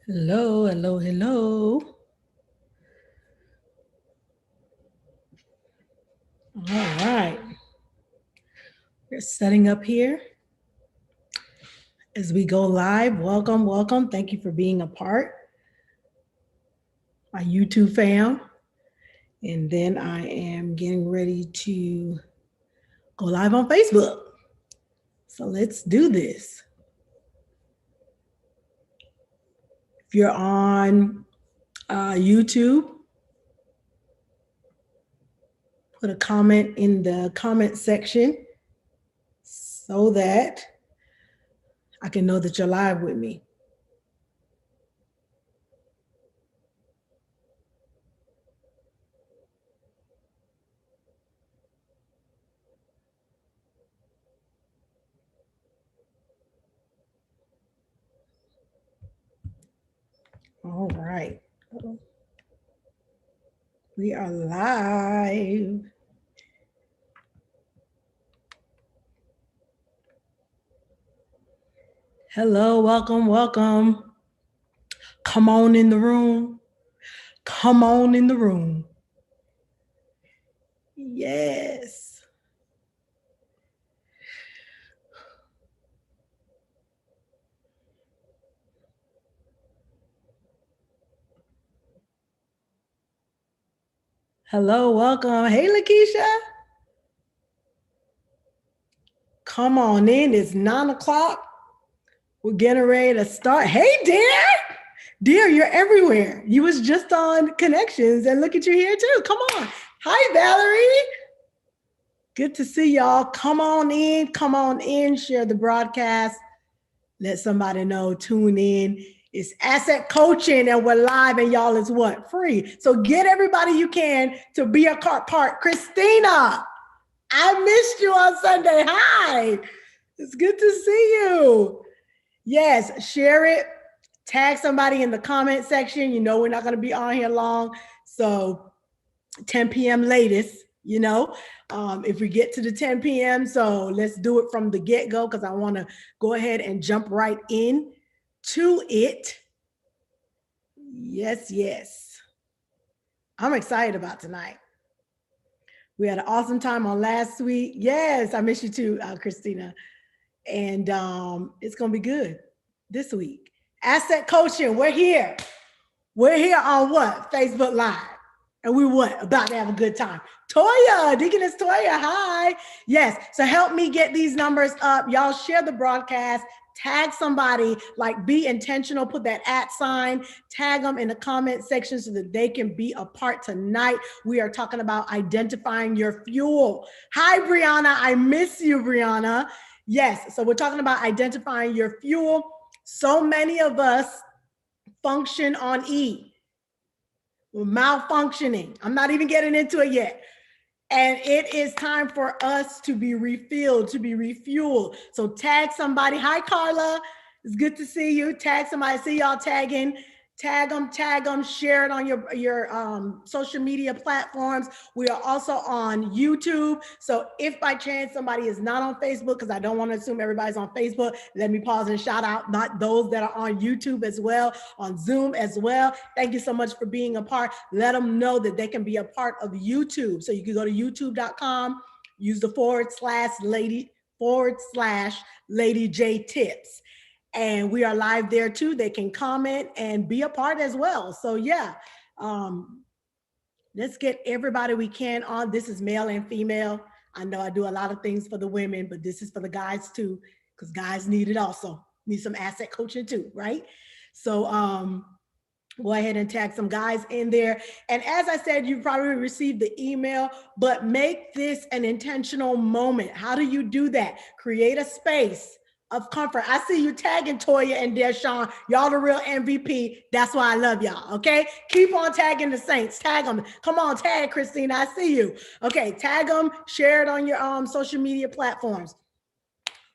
Hello, hello, hello. All right. We're setting up here as we go live. Welcome, welcome. Thank you for being a part. My YouTube fam. And then I am getting ready to go live on Facebook. So let's do this. If you're on YouTube, put a comment in the comment section so that I can know that you're live with me. All right. We are live. Hello, welcome, welcome. Come on in the room. Come on in the room. Yes. Hello, welcome. Hey, Lakeisha. Come on in. It's 9 o'clock. We're getting ready to start. Hey, dear. Dear, you're everywhere. You was just on Connections, and look at you here too. Come on. Hi, Valerie. Good to see y'all. Come on in, share the broadcast. Let somebody know, tune in. It's asset coaching and we're live, and y'all is what? Free. So get everybody you can to be a part. Christina, I missed you on Sunday. Hi. It's good to see you. Yes, share it. Tag somebody in the comment section. You know, we're not going to be on here long. So 10 p.m. latest, you know, if we get to the 10 p.m. So let's do it from the get-go, because I want to go ahead and jump right in to it. Yes, yes. I'm excited about tonight. We had an awesome time on last week. Yes, I miss you too, Christina. And it's going to be good this week. Asset coaching, we're here. We're here on what? Facebook Live. And we what? About to have a good time. Toya, Deaconess Toya, hi. Yes, so help me get these numbers up. Y'all share the broadcast. Tag somebody, like be intentional, put that @sign, tag them in the comment section so that they can be a part tonight. We are talking about identifying your fuel. Hi, Brianna. I miss you, Brianna. Yes, so we're talking about identifying your fuel. So many of us function on E. We're malfunctioning. I'm not even getting into it yet. And it is time for us to be refilled, to be refueled. So tag somebody. Hi, Carla. It's good to see you. Tag somebody. See y'all tagging. Tag them, share it on your social media platforms. We are also on YouTube. So if by chance somebody is not on Facebook, because I don't want to assume everybody's on Facebook, let me pause and shout out not those that are on YouTube as well, on Zoom as well. Thank you so much for being a part. Let them know that they can be a part of YouTube. So you can go to youtube.com, use the /Lady J Tips. And we are live there too. They can comment and be a part as well. So yeah, Let's get everybody we can on. This is male and female. I know I do a lot of things for the women, but this is for the guys too, because guys need it also. Need some asset coaching too, right? So go ahead and tag some guys in there. And as I said, you probably received the email, but make this an intentional moment. How do you do that? Create a space of comfort. I see you tagging Toya and Deshaun. Y'all the real MVP. That's why I love y'all. Okay. Keep on tagging the Saints. Tag them. Come on, tag Christina. I see you. Okay. Tag them. Share it on your social media platforms.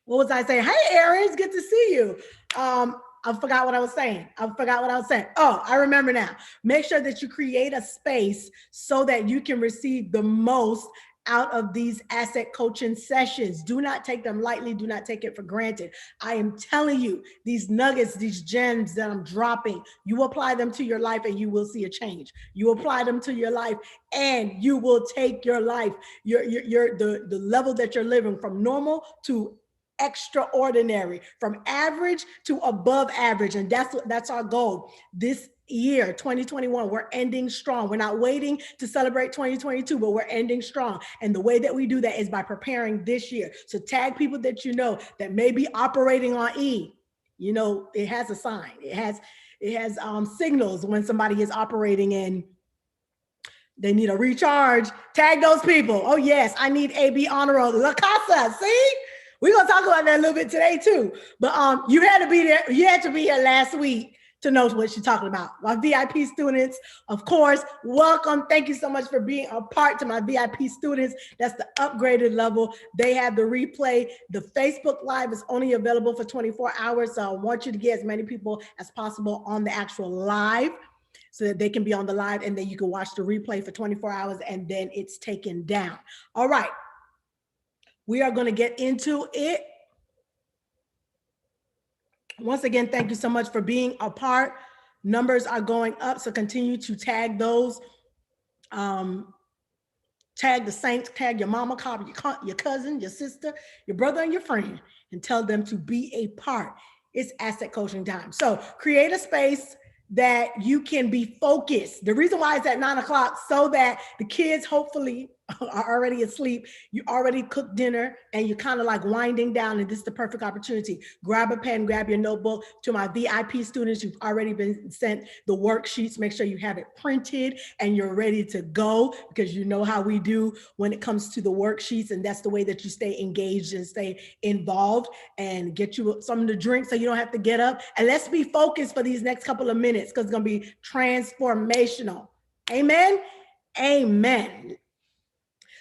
What was I saying? Hey, Aaron, it's good to see you. I forgot what I was saying. Oh, I remember now. Make sure that you create a space so that you can receive the most out of these asset coaching sessions. Do not take them lightly. Do not take it for granted. I am telling you, these nuggets, these gems that I'm dropping, you apply them to your life and you will see a change. You apply them to your life and you will take your life, the level that you're living from normal to extraordinary, from average to above average. And that's our goal. This year, 2021, we're ending strong. We're not waiting to celebrate 2022, but we're ending strong. And the way that we do that is by preparing this year. So tag people that you know that may be operating on E. You know, it has a sign. It has signals when somebody is operating in. They need a recharge. Tag those people. Oh yes, I need AB honor roll. La Casa, see? We're gonna talk about that a little bit today too. But you had to be there. You had to be here last week to know what she's talking about. My VIP students, of course, welcome. Thank you so much for being a part to my VIP students. That's the upgraded level. They have the replay. The Facebook Live is only available for 24 hours. So I want you to get as many people as possible on the actual live so that they can be on the live and then you can watch the replay for 24 hours and then it's taken down. All right. We are going to get into it. Once again, thank you so much for being a part. Numbers are going up, so continue to tag those. Tag the Saints, tag your mama, call your cousin, your sister, your brother, and your friend, and tell them to be a part. It's asset coaching time. So create a space that you can be focused. The reason why it's at 9 o'clock, so that the kids hopefully are already asleep, you already cooked dinner, and you're kind of like winding down, and this is the perfect opportunity. Grab a pen, grab your notebook. To my VIP students, you've already been sent the worksheets. Make sure you have it printed and you're ready to go, because you know how we do when it comes to the worksheets, and that's the way that you stay engaged and stay involved, and get you something to drink so you don't have to get up. And let's be focused for these next couple of minutes, because it's going to be transformational. Amen. Amen.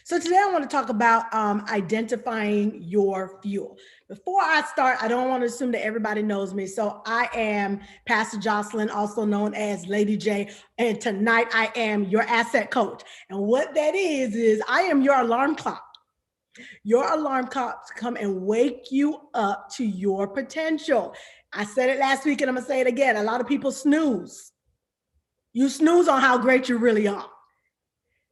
So today I want to talk about identifying your fuel. Before I start, I don't want to assume that everybody knows me. So I am Pastor Jocelyn, also known as Lady J, and tonight I am your asset coach. And what that is I am your alarm clock. Your alarm clock to come and wake you up to your potential. I said it last week and I'm going to say it again. A lot of people snooze. You snooze on how great you really are.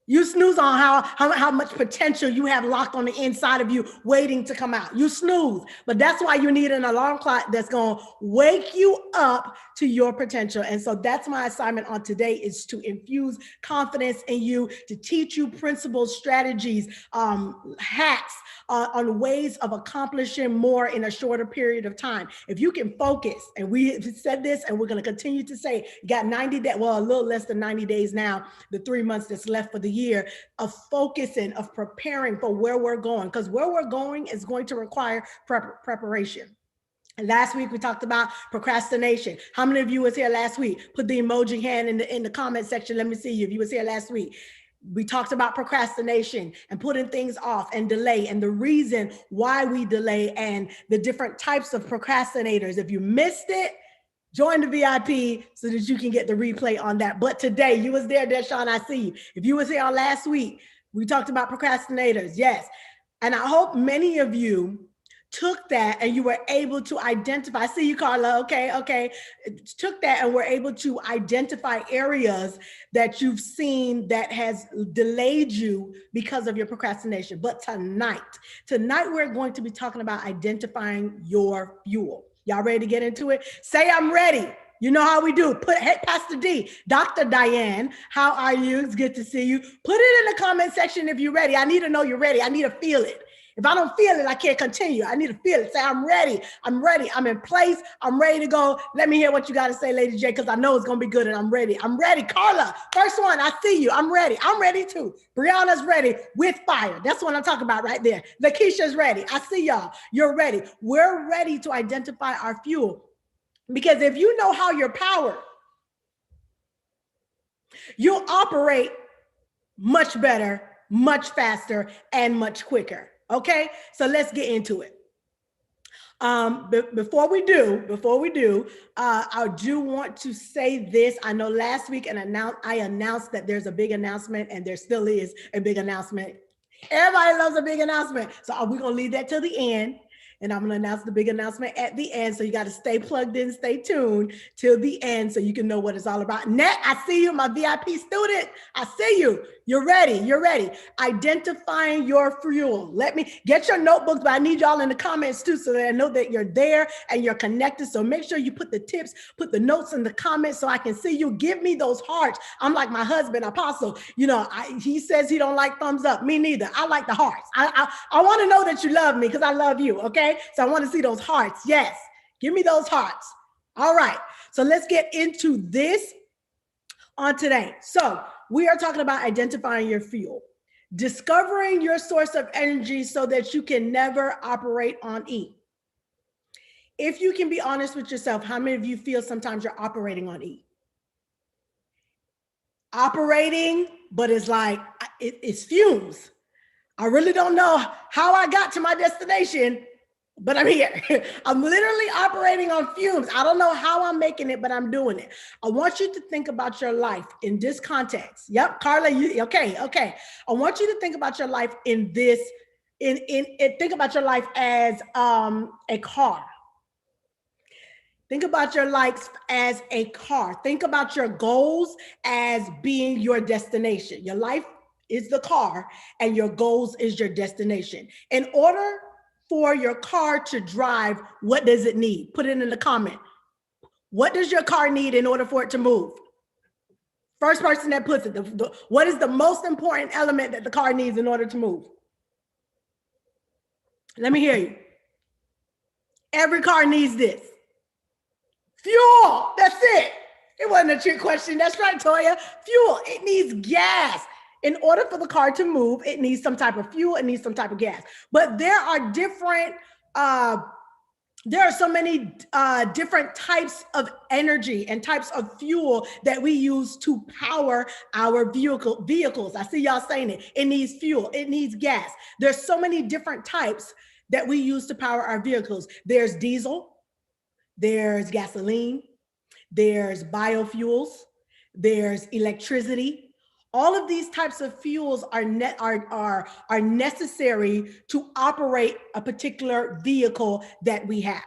You snooze on how much potential you have locked on the inside of you waiting to come out. You snooze, but that's why you need an alarm clock that's going to wake you up to your potential. And so that's my assignment on today, is to infuse confidence in you, to teach you principles, strategies, hacks on ways of accomplishing more in a shorter period of time. If you can focus, and we said this and we're going to continue to say, you got 90 days, well, a little less than 90 days now, the 3 months that's left for the year, of focusing, of preparing for where we're going, because where we're going is going to require preparation. And last week we talked about procrastination. How many of you was here last week? Put the emoji hand in the comment section. Let me see you if you was here last week. We talked about procrastination and putting things off and delay, and the reason why we delay, and the different types of procrastinators. If you missed it, join the VIP so that you can get the replay on that. But today, you was there, Deshaun, I see you. If you was here on last week, we talked about procrastinators, yes. And I hope many of you took that and you were able to identify. I see you, Carla, okay. Took that and were able to identify areas that you've seen that has delayed you because of your procrastination. But tonight we're going to be talking about identifying your fuel. Y'all ready to get into it? Say I'm ready. You know how we do. Hey, Pastor D, Dr. Diane, how are you? It's good to see you. Put it in the comment section if you're ready. I need to know you're ready. I need to feel it. If I don't feel it, I can't continue. I need to feel it. Say, I'm ready. I'm ready. I'm in place. I'm ready to go. Let me hear what you got to say, Lady J, because I know it's going to be good and I'm ready. I'm ready. Carla, first one. I see you. I'm ready. I'm ready too. Brianna's ready with fire. That's what I'm talking about right there. Lakeisha's ready. I see y'all. You're ready. We're ready to identify our fuel. Because if you know how you're powered, you'll operate much better, much faster, and much quicker. Okay, so let's get into it. Before we do, I do want to say this. I know last week I announced that there's a big announcement, and there still is a big announcement. Everybody loves a big announcement, so we're gonna leave that till the end. And I'm going to announce the big announcement at the end. So you got to stay plugged in, stay tuned till the end so you can know what it's all about. Net, I see you, my VIP student. I see you. You're ready. You're ready. Identifying your fuel. Let me get your notebooks, but I need y'all in the comments too so that I know that you're there and you're connected. So make sure you put the tips, put the notes in the comments so I can see you. Give me those hearts. I'm like my husband, Apostle. You know, he says he don't like thumbs up. Me neither. I like the hearts. I want to know that you love me because I love you. Okay. So I want to see those hearts. Yes. Give me those hearts. All right. So let's get into this on today. So we are talking about identifying your fuel, discovering your source of energy so that you can never operate on E. If you can be honest with yourself, how many of you feel sometimes you're operating on E? Operating, but it's like, it's fumes. I really don't know how I got to my destination, but I'm here. I'm literally operating on fumes. I don't know how I'm making it, but I'm doing it. I want you to think about your life in this context. Yep, Carla, okay. I want you to think about your life in this, think about your life as a car. Think about your life as a car. Think about your goals as being your destination. Your life is the car and your goals is your destination. In order for your car to drive, what does it need? Put it in the comment. What does your car need in order for it to move? First person that puts it, what is the most important element that the car needs in order to move? Let me hear you. Every car needs this. Fuel, that's it. It wasn't a trick question. That's right, Toya. Fuel, it needs gas. In order for the car to move, it needs some type of fuel, it needs some type of gas. But there are different, there are so many different types of energy and types of fuel that we use to power our vehicles. I see y'all saying it. It needs fuel, it needs gas. There's so many different types that we use to power our vehicles. There's diesel, there's gasoline, there's biofuels, there's electricity. All of these types of fuels are necessary to operate a particular vehicle that we have.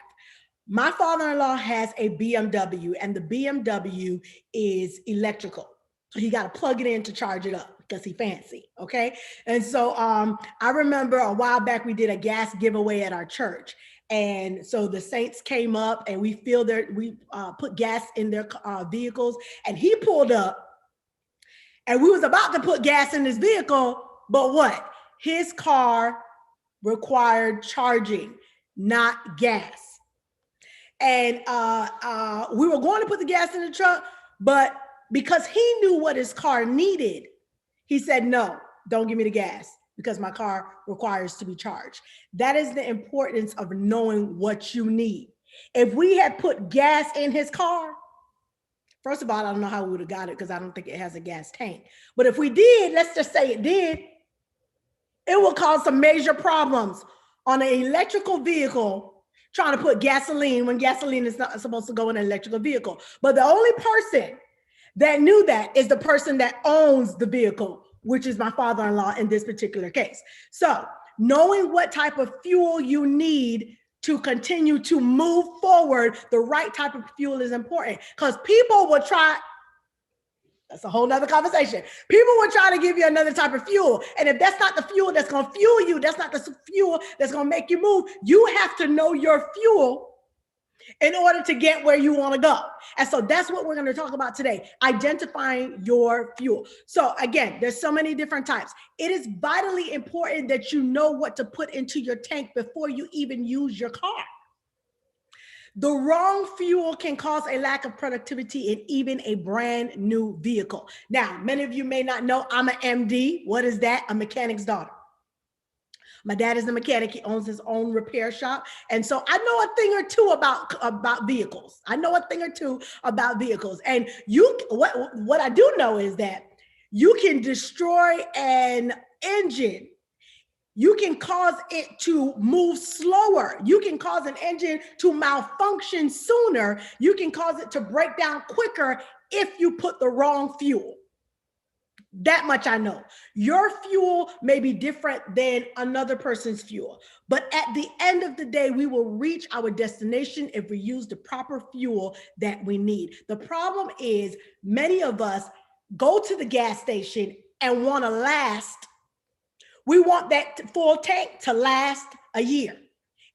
My father-in-law has a BMW, and the BMW is electrical. So he got to plug it in to charge it up because he fancy, okay? And so I remember a while back we did a gas giveaway at our church. And so the saints came up and we put gas in their vehicles, and he pulled up. And we was about to put gas in his vehicle, but what? His car required charging, not gas. And we were going to put the gas in the truck, but because he knew what his car needed, he said, no, don't give me the gas because my car requires to be charged. That is the importance of knowing what you need. If we had put gas in his car, first of all, I don't know how we would have got it because I don't think it has a gas tank. But if we did, let's just say it did, it will cause some major problems on an electrical vehicle trying to put gasoline when gasoline is not supposed to go in an electrical vehicle. But the only person that knew that is the person that owns the vehicle, which is my father-in-law in this particular case. So knowing what type of fuel you need to continue to move forward, the right type of fuel is important because people will try, that's a whole nother conversation. People will try to give you another type of fuel. And if that's not the fuel that's going to fuel you, that's not the fuel that's going to make you move. You have to know your fuel in order to get where you want to go. And so that's what we're going to talk about today, identifying your fuel. So again, there's so many different types. It is vitally important that you know what to put into your tank before you even use your car. The wrong fuel can cause a lack of productivity in even a brand new vehicle. Now, many of you may not know I'm an MD. What is that? A mechanic's daughter. My dad is a mechanic. He owns his own repair shop. And so I know a thing or two about vehicles. I know a thing or two about vehicles. And what I do know is that you can destroy an engine. You can cause it to move slower. You can cause an engine to malfunction sooner. You can cause it to break down quicker if you put the wrong fuel. That much I know. Your fuel may be different than another person's fuel, but at the end of the day, we will reach our destination if we use the proper fuel that we need. The problem is many of us go to the gas station and want to last. We want that full tank to last a year.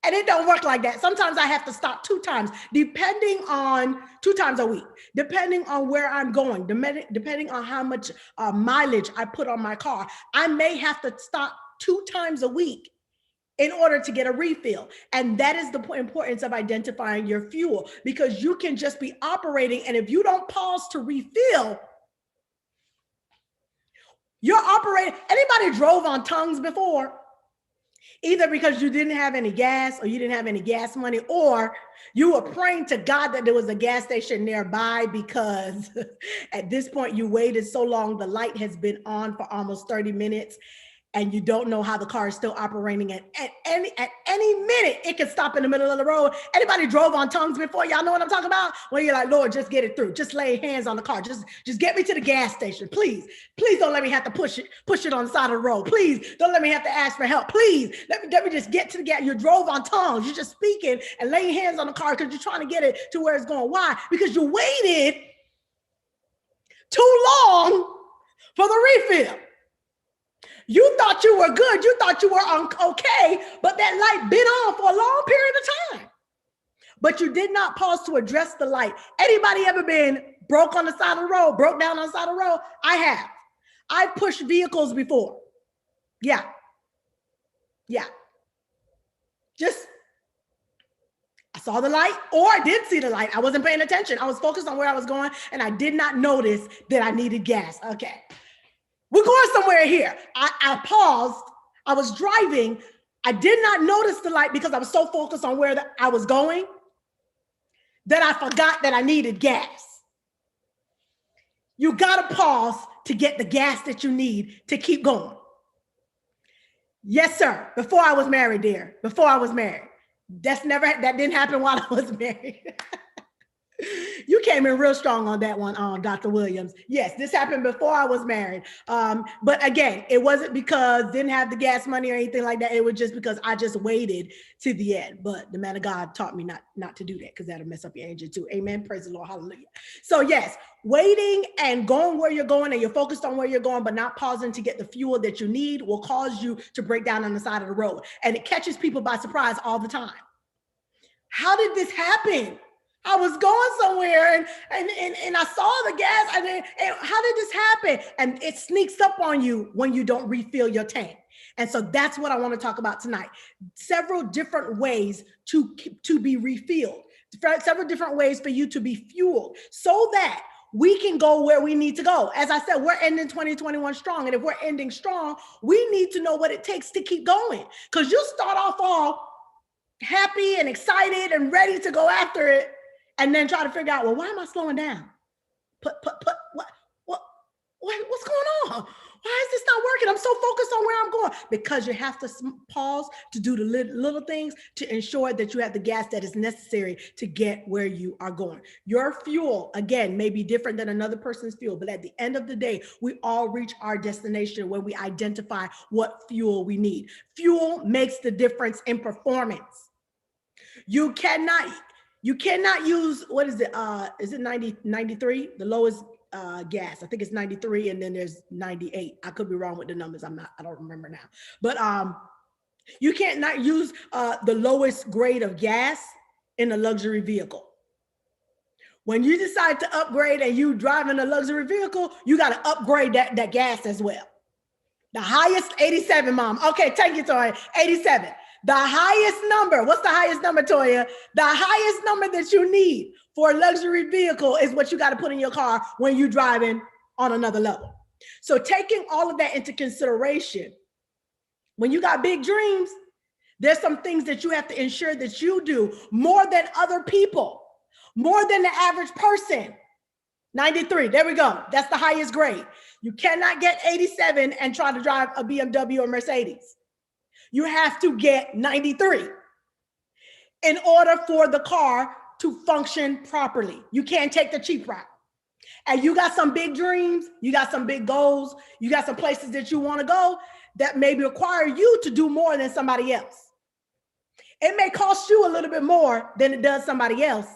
And it don't work like that. Sometimes I have to stop 2 times, depending on 2 times a week, depending on where I'm going, depending on how much mileage I put on my car. I may have to stop 2 times a week in order to get a refill. And that is the importance of identifying your fuel, because you can just be operating. And if you don't pause to refill, you're operating. Anybody drove on tongues before? Either because you didn't have any gas, or you didn't have any gas money, or you were praying to God that there was a gas station nearby, because at this point you waited so long, the light has been on for almost 30 minutes and you don't know how the car is still operating. At any minute, it can stop in the middle of the road. Anybody drove on tongues before? Y'all know what I'm talking about? When you're like, Lord, just get it through. Just lay hands on the car. Just get me to the gas station. Please don't let me have to push it on the side of the road. Please don't let me have to ask for help. Please let me just get to the gas. You drove on tongues. You're just speaking and laying hands on the car because you're trying to get it to where it's going. Why? Because you waited too long for the refill. You thought you were good. You thought you were okay, but that light been on for a long period of time. But you did not pause to address the light. Anybody ever been broke on the side of the road, broke down on the side of the road? I have. I've pushed vehicles before. Yeah. Just, I saw the light, or I did see the light. I wasn't paying attention. I was focused on where I was going, and I did not notice that I needed gas. Okay. We're going somewhere here. I paused. I was driving. I did not notice the light because I was so focused on where I was going that I forgot that I needed gas. You got to pause to get the gas that you need to keep going. Yes, sir. Before I was married, dear. Before I was married. That didn't happen while I was married. You came in real strong on that one, Dr. Williams. Yes, this happened before I was married. But again, it wasn't because didn't have the gas money or anything like that. It was just because I just waited to the end. But the man of God taught me not to do that, because that'll mess up your engine too. Amen. Praise the Lord. Hallelujah. So yes, waiting and going where you're going, and you're focused on where you're going, but not pausing to get the fuel that you need, will cause you to break down on the side of the road. And it catches people by surprise all the time. How did this happen? I was going somewhere and I saw the gas, and how did this happen? And it sneaks up on you when you don't refill your tank. And so that's what I want to talk about tonight. Several different ways to be refilled, several different ways for you to be fueled, so that we can go where we need to go. As I said, we're ending 2021 strong. And if we're ending strong, we need to know what it takes to keep going. Because you'll start off all happy and excited and ready to go after it, and then try to figure out, well, why am I slowing down? What's going on? Why is this not working? I'm so focused on where I'm going. Because you have to pause to do the little things to ensure that you have the gas that is necessary to get where you are going. Your fuel, again, may be different than another person's fuel, but at the end of the day, we all reach our destination when we identify what fuel we need. Fuel makes the difference in performance. You cannot use, what is it 93? The lowest gas. I think it's 93, and then there's 98. I could be wrong with the numbers. I don't remember now. But you can't not use the lowest grade of gas in a luxury vehicle. When you decide to upgrade and you driving a luxury vehicle, you got to upgrade that gas as well. The highest, 87, Mom. Okay, thank you, Toya. 87. The highest number, what's the highest number, Toya? The highest number that you need for a luxury vehicle is what you got to put in your car when you're driving on another level. So taking all of that into consideration, when you got big dreams, there's some things that you have to ensure that you do more than other people, more than the average person. 93, there we go. That's the highest grade. You cannot get 87 and try to drive a BMW or Mercedes. You have to get 93 in order for the car to function properly. You can't take the cheap route. And you got some big dreams, you got some big goals, you got some places that you want to go that maybe require you to do more than somebody else. It may cost you a little bit more than it does somebody else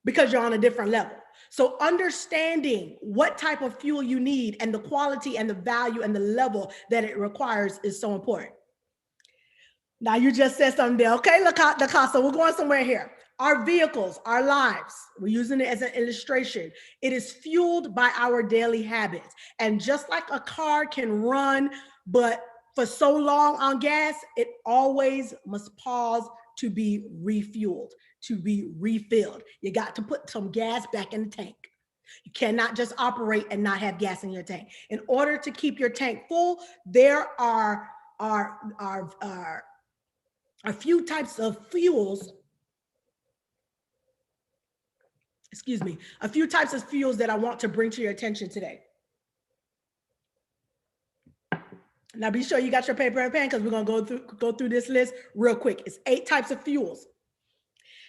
because you're on a different level. So understanding what type of fuel you need and the quality and the value and the level that it requires is so important. Now you just said something there. Okay, Lakasa, we're going somewhere here. Our vehicles, our lives, we're using it as an illustration. It is fueled by our daily habits. And just like a car can run, but for so long on gas, it always must pause to be refueled, to be refilled. You got to put some gas back in the tank. You cannot just operate and not have gas in your tank. In order to keep your tank full, there are a few types of fuels. Excuse me, a few types of fuels that I want to bring to your attention today. Now be sure you got your paper and pen because we're gonna go through this list real quick. It's 8 types of fuels.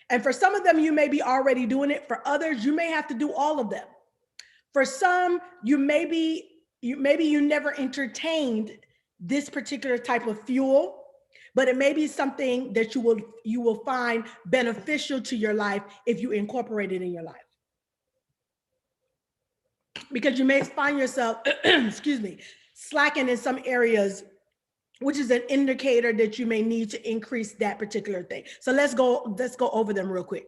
And for some of them, you may be already doing it. For others, you may have to do all of them. For some, you maybe you never entertained this particular type of fuel, but it may be something that you will find beneficial to your life if you incorporate it in your life. Because you may find yourself, excuse me, slacking in some areas, which is an indicator that you may need to increase that particular thing. So let's go over them real quick.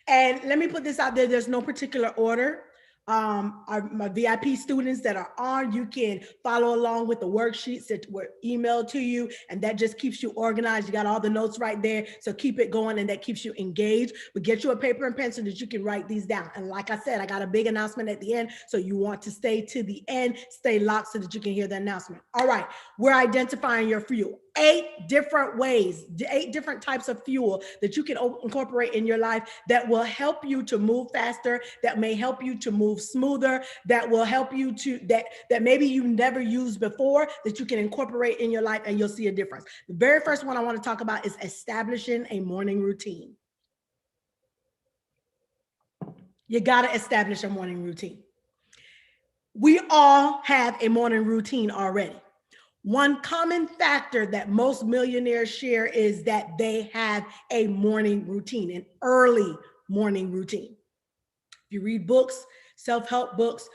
And let me put this out there. There's no particular order. My VIP students that are on, you can follow along with the worksheets that were emailed to you, and that just keeps you organized. You got all the notes right there, so keep it going, and that keeps you engaged. But get you a paper and pencil that you can write these down. And like I said, I got a big announcement at the end, so you want to stay to the end, stay locked so that you can hear the announcement. All right, we're identifying your fuel. 8 different ways, 8 different types of fuel that you can incorporate in your life that will help you to move faster, that may help you to move smoother, that will help you to, that maybe you never used before, that you can incorporate in your life and you'll see a difference. The very first one I want to talk about is establishing a morning routine. You got to establish a morning routine. We all have a morning routine already. One common factor that most millionaires share is that they have a morning routine, an early morning routine. If you read books, self-help books,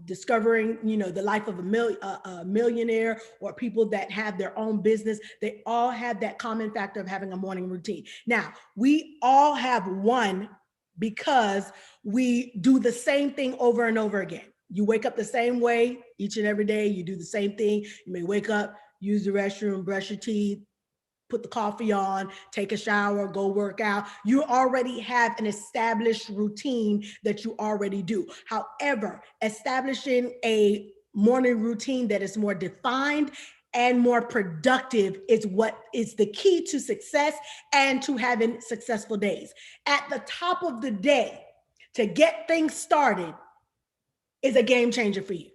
discovering, the life of a millionaire or people that have their own business, they all have that common factor of having a morning routine. Now, we all have one because we do the same thing over and over again. You wake up the same way each and every day. You do the same thing. You may wake up, use the restroom, brush your teeth, put the coffee on, take a shower, go work out. You already have an established routine that you already do. However, establishing a morning routine that is more defined and more productive is what is the key to success and to having successful days. At the top of the day, to get things started, is a game changer for you,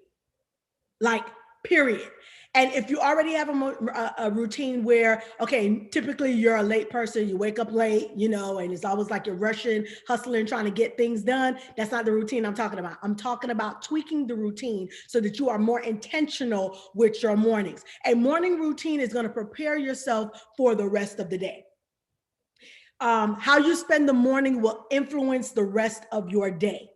like, period. And if you already have a routine where, okay, typically you're a late person, you wake up late, and it's always like you're rushing, hustling, trying to get things done. That's not the routine I'm talking about. I'm talking about tweaking the routine so that you are more intentional with your mornings. A morning routine is going to prepare yourself for the rest of the day. How you spend the morning will influence the rest of your day.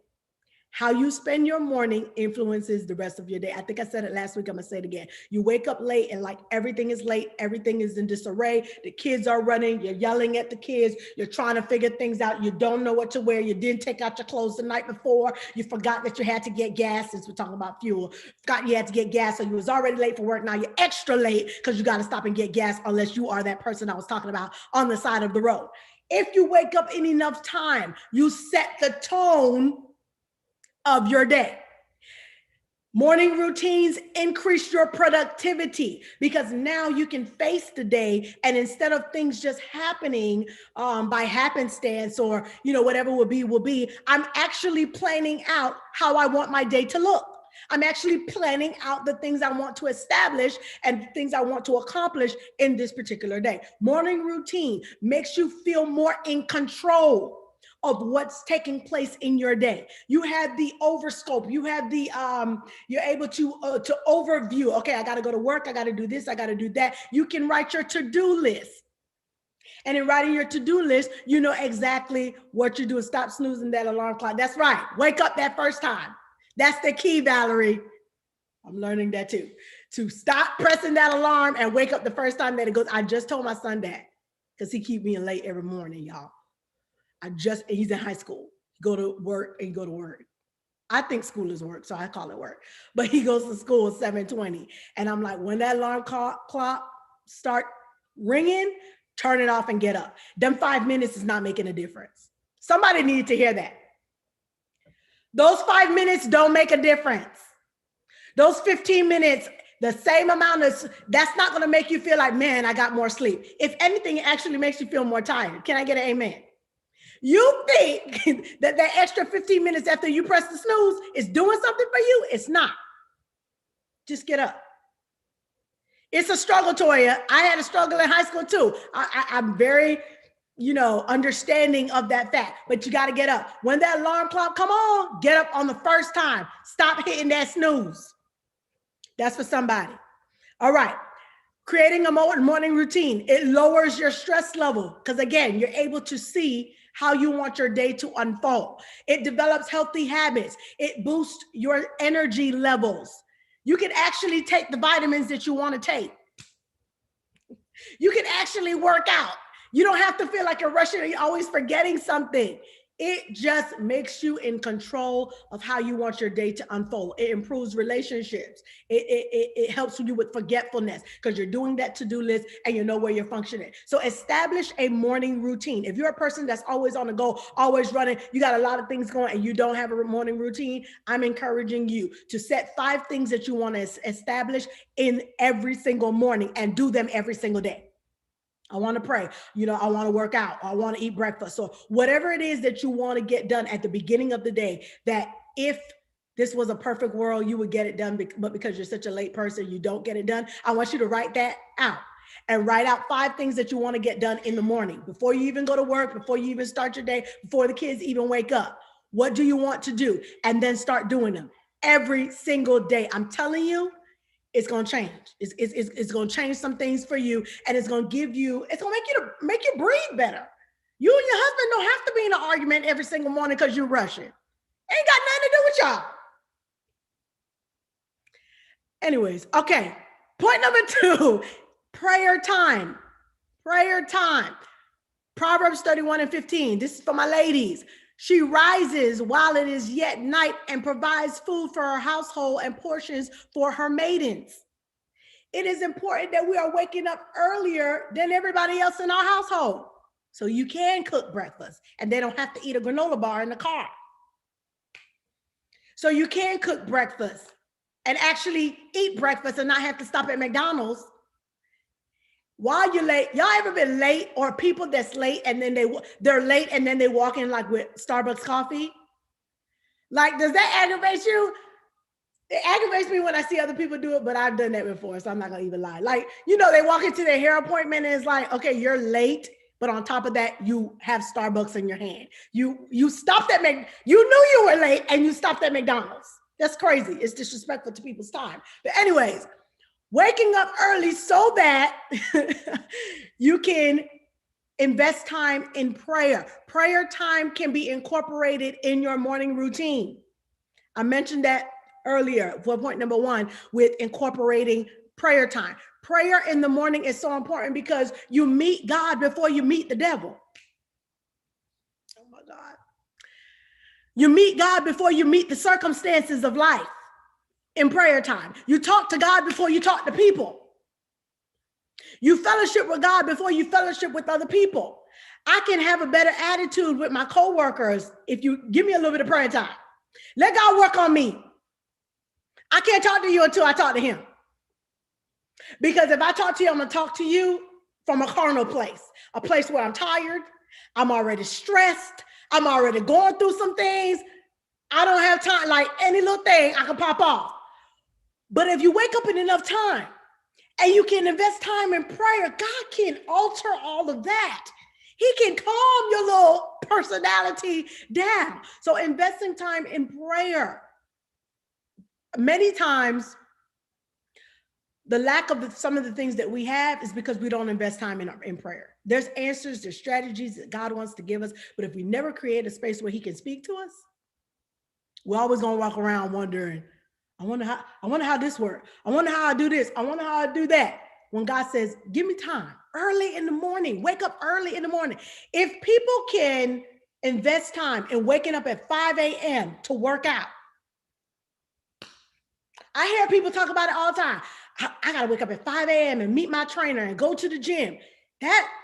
How you spend your morning influences the rest of your day. I think I said it last week. I'm going to say it again. You wake up late and like everything is late. Everything is in disarray. The kids are running. You're yelling at the kids. You're trying to figure things out. You don't know what to wear. You didn't take out your clothes the night before. You forgot that you had to get gas, since we're talking about fuel. Forgot you had to get gas. So you was already late for work. Now you're extra late because you got to stop and get gas, unless you are that person I was talking about on the side of the road. If you wake up in enough time, you set the tone of your day. Morning routines increase your productivity, because now you can face the day, and instead of things just happening by happenstance, or whatever will be, I'm actually planning out how I want my day to look. I'm actually planning out the things I want to establish and things I want to accomplish in this particular day. Morning routine makes you feel more in control of what's taking place in your day. You have the overscope. You have the you're able to overview. Okay, I got to go to work. I got to do this. I got to do that. You can write your to-do list. And in writing your to-do list, you know exactly what you're doing. Stop snoozing that alarm clock. That's right. Wake up that first time. That's the key, Valerie. I'm learning that too. To stop pressing that alarm and wake up the first time that it goes. I just told my son that, because he keep being late every morning, y'all. He's in high school. Go to work and go to work. I think school is work, so I call it work. But he goes to school at 7:20. And I'm like, when that alarm clock start ringing, turn it off and get up. Them 5 minutes is not making a difference. Somebody needed to hear that. Those 5 minutes don't make a difference. Those 15 minutes, the same amount of, that's not going to make you feel like, man, I got more sleep. If anything, it actually makes you feel more tired. Can I get an amen? You think that extra 15 minutes after you press the snooze is doing something for you? It's not. Just get up. It's a struggle, Toya. I had a struggle in high school too. I'm very, understanding of that fact, but you got to get up. When that alarm clock come on, get up on the first time. Stop hitting that snooze. That's for somebody. All right. Creating a morning routine. It lowers your stress level, because again, you're able to see how you want your day to unfold. It develops healthy habits. It boosts your energy levels. You can actually take the vitamins that you want to take. You can actually work out. You don't have to feel like you're rushing or you're always forgetting something. It just makes you in control of how you want your day to unfold. It improves relationships. It helps you with forgetfulness, because you're doing that to-do list and you know where you're functioning. So establish a morning routine. If you're a person that's always on the go, always running, you got a lot of things going and you don't have a morning routine, I'm encouraging you to set 5 things that you want to establish in every single morning and do them every single day. I want to pray, I want to work out, I want to eat breakfast. So whatever it is that you want to get done at the beginning of the day, that if this was a perfect world, you would get it done, but because you're such a late person, you don't get it done. I want you to write that out and write out 5 things that you want to get done in the morning, before you even go to work, before you even start your day, before the kids even wake up. What do you want to do? And then start doing them every single day. I'm telling you, it's going to change. It's going to change some things for you, and it's going to make you breathe better. You and your husband don't have to be in an argument every single morning because you're rushing. Ain't got nothing to do with y'all. Anyways, okay. Point number 2, prayer time. Prayer time. Proverbs 31:15. This is for my ladies. She rises while it is yet night and provides food for her household and portions for her maidens. It is important that we are waking up earlier than everybody else in our household, so you can cook breakfast and they don't have to eat a granola bar in the car. So you can cook breakfast and actually eat breakfast and not have to stop at McDonald's while you're late. Y'all ever been late, or people that's late and then they're late and then they walk in like with Starbucks coffee? Like, does that aggravate you? It aggravates me when I see other people do it, but I've done that before, so I'm not gonna even lie. Like, they walk into their hair appointment and it's like, okay, you're late, but on top of that, you have Starbucks in your hand. You stopped at you knew you were late and you stopped at McDonald's. That's crazy. It's disrespectful to people's time. But anyways, waking up early so that you can invest time in prayer. Prayer time can be incorporated in your morning routine. I mentioned that earlier for point number 1 with incorporating prayer time. Prayer in the morning is so important because you meet God before you meet the devil. Oh my God. You meet God before you meet the circumstances of life in prayer time. You talk to God before you talk to people. You fellowship with God before you fellowship with other people. I can have a better attitude with my coworkers if you give me a little bit of prayer time. Let God work on me. I can't talk to you until I talk to him. Because if I talk to you, I'm going to talk to you from a carnal place, a place where I'm tired, I'm already stressed, I'm already going through some things. I don't have time, like any little thing I can pop off. But if you wake up in enough time and you can invest time in prayer, God can alter all of that. He can calm your little personality down. So investing time in prayer. Many times, the lack of some of the things that we have is because we don't invest time in prayer. There's answers, there's strategies that God wants to give us, but if we never create a space where he can speak to us, we're always going to walk around wondering, I wonder how this works. I wonder how I do this. I wonder how I do that. When God says, give me time early in the morning, wake up early in the morning. If people can invest time in waking up at 5 a.m. to work out, I hear people talk about it all the time. I got to wake up at 5 a.m. and meet my trainer and go to the gym.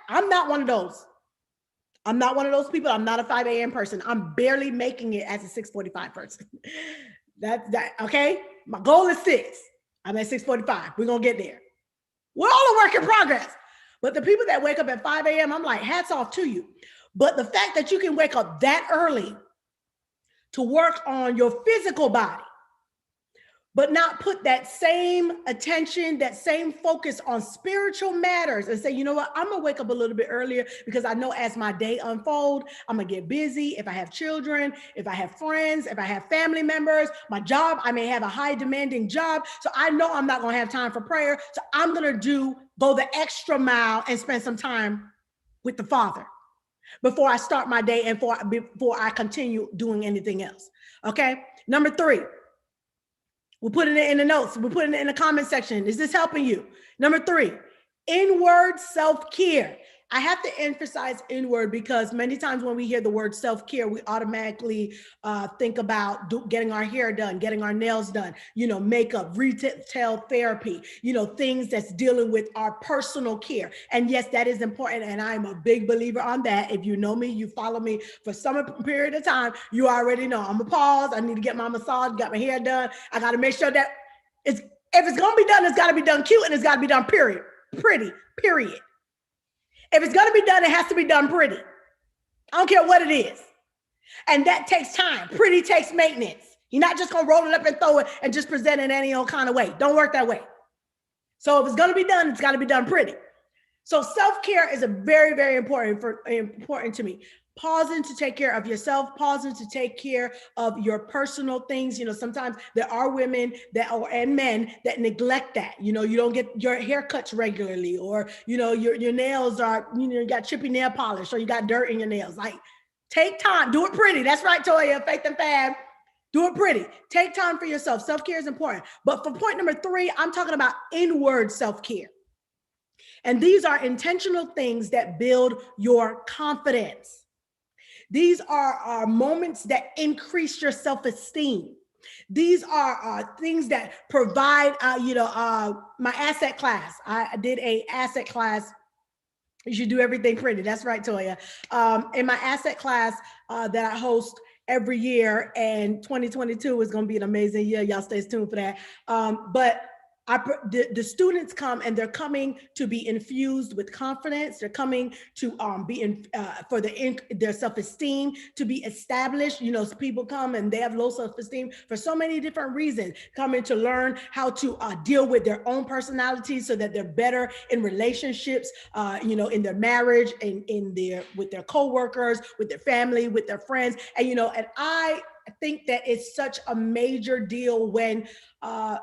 I'm not one of those. I'm not one of those people. I'm not a 5 a.m. person. I'm barely making it as a 6:45 person. Okay? My goal is 6. I'm at 6:45. We're going to get there. We're all a work in progress. But the people that wake up at 5 a.m., I'm like, hats off to you. But the fact that you can wake up that early to work on your physical body, but not put that same attention, that same focus on spiritual matters and say, you know what, I'm gonna wake up a little bit earlier because I know as my day unfolds, I'm gonna get busy. If I have children, if I have friends, if I have family members, my job, I may have a high demanding job. So I know I'm not gonna have time for prayer. So I'm gonna go the extra mile and spend some time with the Father before I start my day and before I continue doing anything else. Okay, number 3. We're putting it in the notes. We're putting it in the comment section. Is this helping you? Number 3, inward self-care. I have to emphasize inward because many times when we hear the word self-care, we automatically think about getting our hair done, getting our nails done, makeup, retail therapy, things that's dealing with our personal care. And yes, that is important. And I'm a big believer on that. If you know me, you follow me for some period of time, you already know I'm a pause. I need to get my massage, got my hair done. I got to make sure that if it's going to be done, it's got to be done cute and it's got to be done pretty, period. If it's going to be done, it has to be done pretty. I don't care what it is. And that takes time. Pretty takes maintenance. You're not just going to roll it up and throw it and just present it any old kind of way. Don't work that way. So if it's going to be done, it's got to be done pretty. So self-care is a very, very important to me. Pausing to take care of yourself, pausing to take care of your personal things. Sometimes there are women and men that neglect that. You don't get your hair cuts regularly, or, your nails are, you got chippy nail polish, or you got dirt in your nails. Like, take time, do it pretty. That's right, Toya, Faith and Fab. Do it pretty. Take time for yourself. Self-care is important. But for point number 3, I'm talking about inward self-care. And these are intentional things that build your confidence. These are moments that increase your self-esteem. These are things that provide, my asset class. I did a asset class. You should do everything pretty. That's right, Toya. In my asset class that I host every year, and 2022 is going to be an amazing year. Y'all stay tuned for that. But the students come, and they're coming to be infused with confidence. They're coming to be for their self-esteem to be established. So people come and they have low self-esteem for so many different reasons, coming to learn how to deal with their own personality so that they're better in relationships, in their marriage, and with their coworkers, with their family, with their friends. And, and I think that it's such a major deal when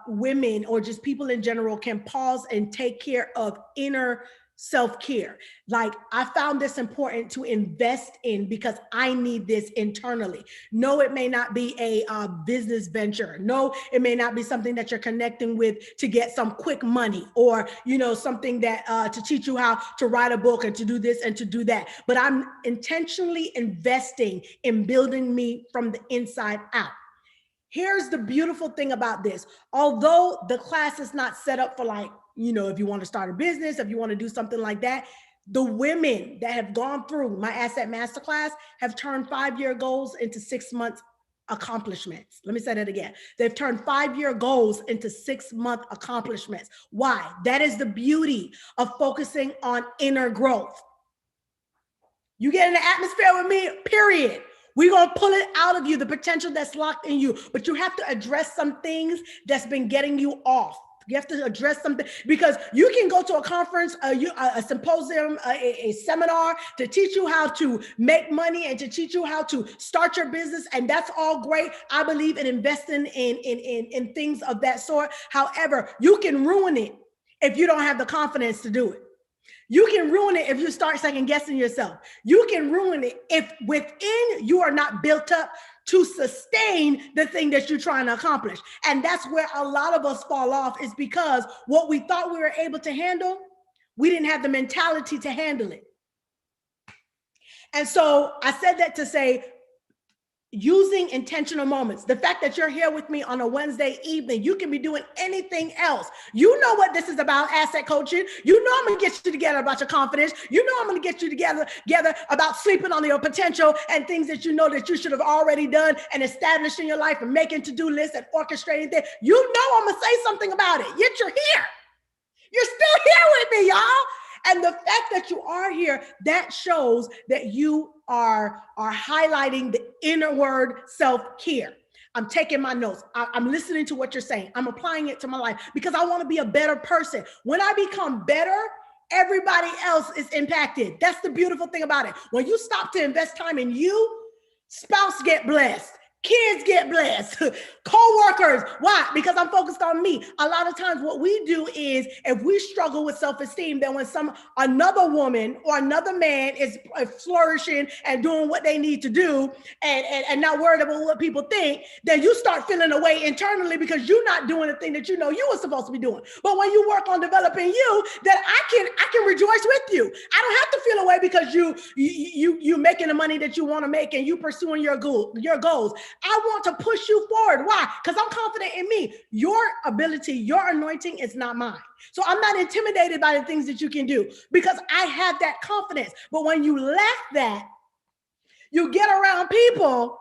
women, or just people in general, can pause and take care of inner self-care. Like, I found this important to invest in because I need this internally. No, it may not be a business venture. No, it may not be something that you're connecting with to get some quick money, or, you know, something that to teach you how to write a book and to do this and to do that. But I'm intentionally investing in building me from the inside out. Here's the beautiful thing about this. Although the class is not set up for, like, you know, if you want to start a business, if you want to do something like that, the women that have gone through my Asset Masterclass have turned 5-year goals into 6-month accomplishments. Let me say that again. They've turned 5-year goals into 6-month accomplishments. Why? That is the beauty of focusing on inner growth. You get in the atmosphere with me, period. We're going to pull it out of you, the potential that's locked in you. But you have to address some things that's been getting you off. You have to address something, because you can go to a conference, a symposium, a seminar to teach you how to make money and to teach you how to start your business. And that's all great. I believe in investing in things of that sort. However, you can ruin it if you don't have the confidence to do it. You can ruin it if you start second guessing yourself. You can ruin it if within you are not built up to sustain the thing that you're trying to accomplish. And that's where a lot of us fall off, is because what we thought we were able to handle, we didn't have the mentality to handle it. And so I said that to say, using intentional moments, the fact that you're here with me on a Wednesday evening, you can be doing anything else. You know what this is about, asset coaching. You know I'm going to get you together about your confidence. You know I'm going to get you together about sleeping on your potential and things that you know that you should have already done and establishing your life and making to-do lists and orchestrating things. You know I'm going to say something about it, yet you're here. You're still here with me, y'all. And the fact that you are here, that shows that you are highlighting the inner word self-care. I'm taking my notes. I'm listening to what you're saying. I'm applying it to my life because I want to be a better person. When I become better, everybody else is impacted. That's the beautiful thing about it. When you stop to invest time in you, spouse get blessed. Kids get blessed, co-workers. Why? Because I'm focused on me. A lot of times what we do is, if we struggle with self-esteem, then when another woman or another man is flourishing and doing what they need to do and not worried about what people think, then you start feeling away internally because you're not doing the thing that you know you were supposed to be doing. But when you work on developing you, then I can rejoice with you. I don't have to feel away because you making the money that you want to make and you pursuing your goals. I want to push you forward. Why? Because I'm confident in me. Your ability, your anointing is not mine. So I'm not intimidated by the things that you can do because I have that confidence. But when you lack that, you get around people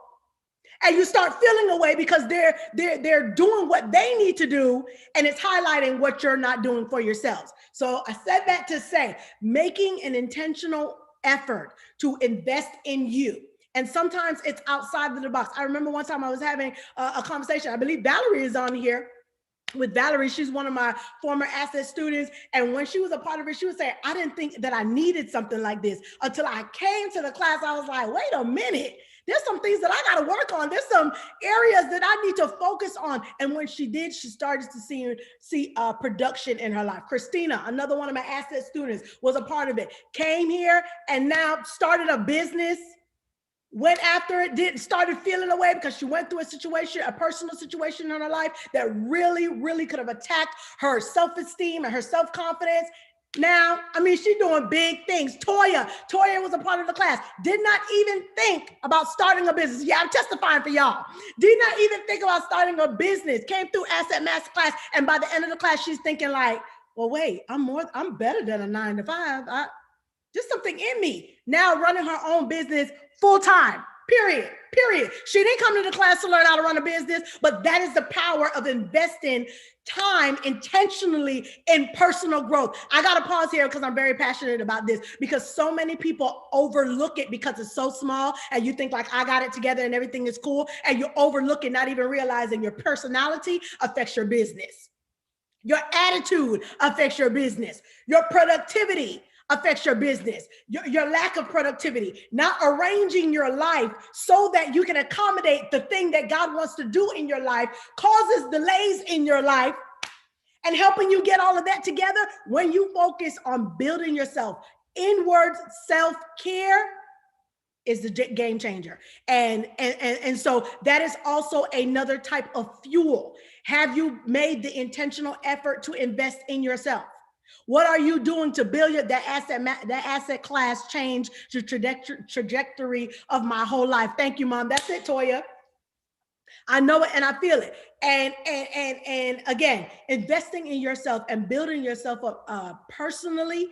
and you start feeling away because they're doing what they need to do, and it's highlighting what you're not doing for yourselves. So I said that to say, making an intentional effort to invest in you. And sometimes it's outside of the box. I remember one time I was having a conversation. I believe Valerie is on here. With Valerie, she's one of my former asset students. And when she was a part of it, she was saying, I didn't think that I needed something like this until I came to the class. I was like, wait a minute. There's some things that I got to work on. There's some areas that I need to focus on. And when she did, she started to see production in her life. Christina, another one of my asset students, was a part of it. Came here and now started a business. Went after it, started feeling away because she went through a personal situation in her life that really, really could have attacked her self-esteem and her self-confidence. Now, I mean, she's doing big things. Toya was a part of the class. Did not even think about starting a business. Yeah, I'm testifying for y'all. Did not even think about starting a business. Came through Asset Masterclass, and by the end of the class, she's thinking like, well, wait, I'm better than a 9-to-5. There's something in me. Now running her own business full-time, period. She didn't come to the class to learn how to run a business, but that is the power of investing time intentionally in personal growth. I got to pause here because I'm very passionate about this, because so many people overlook it because it's so small and you think like, I got it together and everything is cool. And you overlook it, not even realizing your personality affects your business. Your attitude affects your business. Your productivity affects your business, your lack of productivity, not arranging your life so that you can accommodate the thing that God wants to do in your life, causes delays in your life. And helping you get all of that together, when you focus on building yourself, inward self-care is the game changer. And so that is also another type of fuel. Have you made the intentional effort to invest in yourself? What are you doing to build that asset class change the trajectory of my whole life? Thank you, Mom. That's it, Toya. I know it and I feel it. And again, investing in yourself and building yourself up personally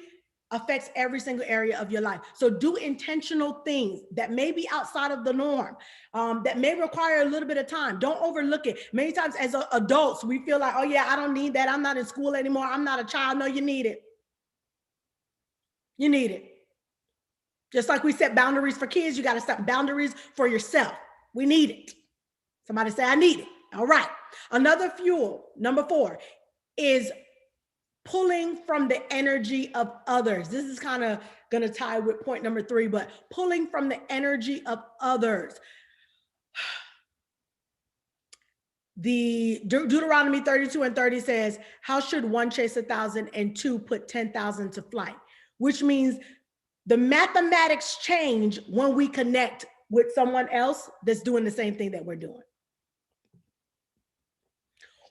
affects every single area of your life. So do intentional things that may be outside of the norm, that may require a little bit of time. Don't overlook it. Many times as adults, we feel like, oh yeah, I don't need that. I'm not in school anymore. I'm not a child. No, you need it. You need it. Just like we set boundaries for kids, you got to set boundaries for yourself. We need it. Somebody say, I need it. All right. Another fuel, number 4, is pulling from the energy of others. This is kind of going to tie with point number 3, but pulling from the energy of others. The Deuteronomy 32:30 says, how should one chase 1,000 and two put 10,000 to flight? Which means the mathematics change when we connect with someone else that's doing the same thing that we're doing.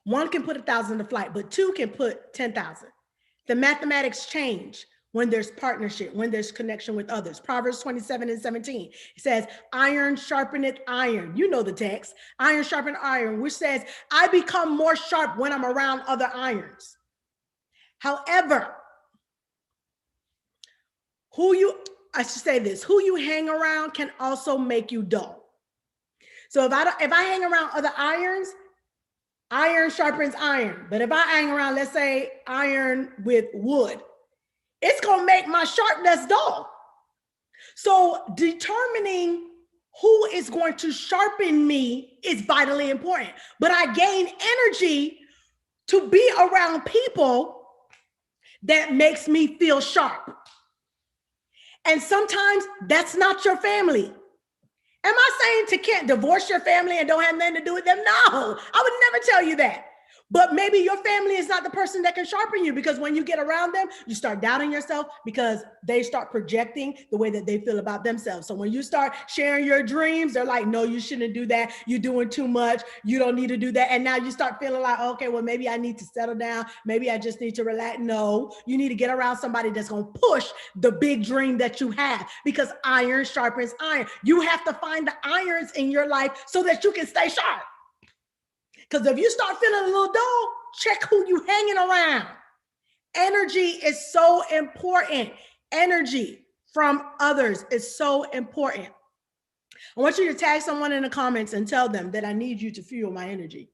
One can put 1,000 to flight, but two can put 10,000. The mathematics change when there's partnership, when there's connection with others. Proverbs 27:17, it says, iron sharpeneth iron. You know the text, iron sharpeneth iron, which says, I become more sharp when I'm around other irons. However, who you hang around can also make you dull. So if I hang around other irons, iron sharpens iron. But if I hang around, let's say, iron with wood, it's going to make my sharpness dull. So determining who is going to sharpen me is vitally important. But I gain energy to be around people that makes me feel sharp. And sometimes that's not your family. Am I saying can't divorce your family and don't have nothing to do with them? No, I would never tell you that. But maybe your family is not the person that can sharpen you, because when you get around them, you start doubting yourself because they start projecting the way that they feel about themselves. So when you start sharing your dreams, they're like, no, you shouldn't do that. You're doing too much. You don't need to do that. And now you start feeling like, okay, well, maybe I need to settle down. Maybe I just need to relax. No, you need to get around somebody that's going to push the big dream that you have, because iron sharpens iron. You have to find the irons in your life so that you can stay sharp. Because if you start feeling a little dull, check who you hanging around. Energy is so important. Energy from others is so important. I want you to tag someone in the comments and tell them that I need you to fuel my energy.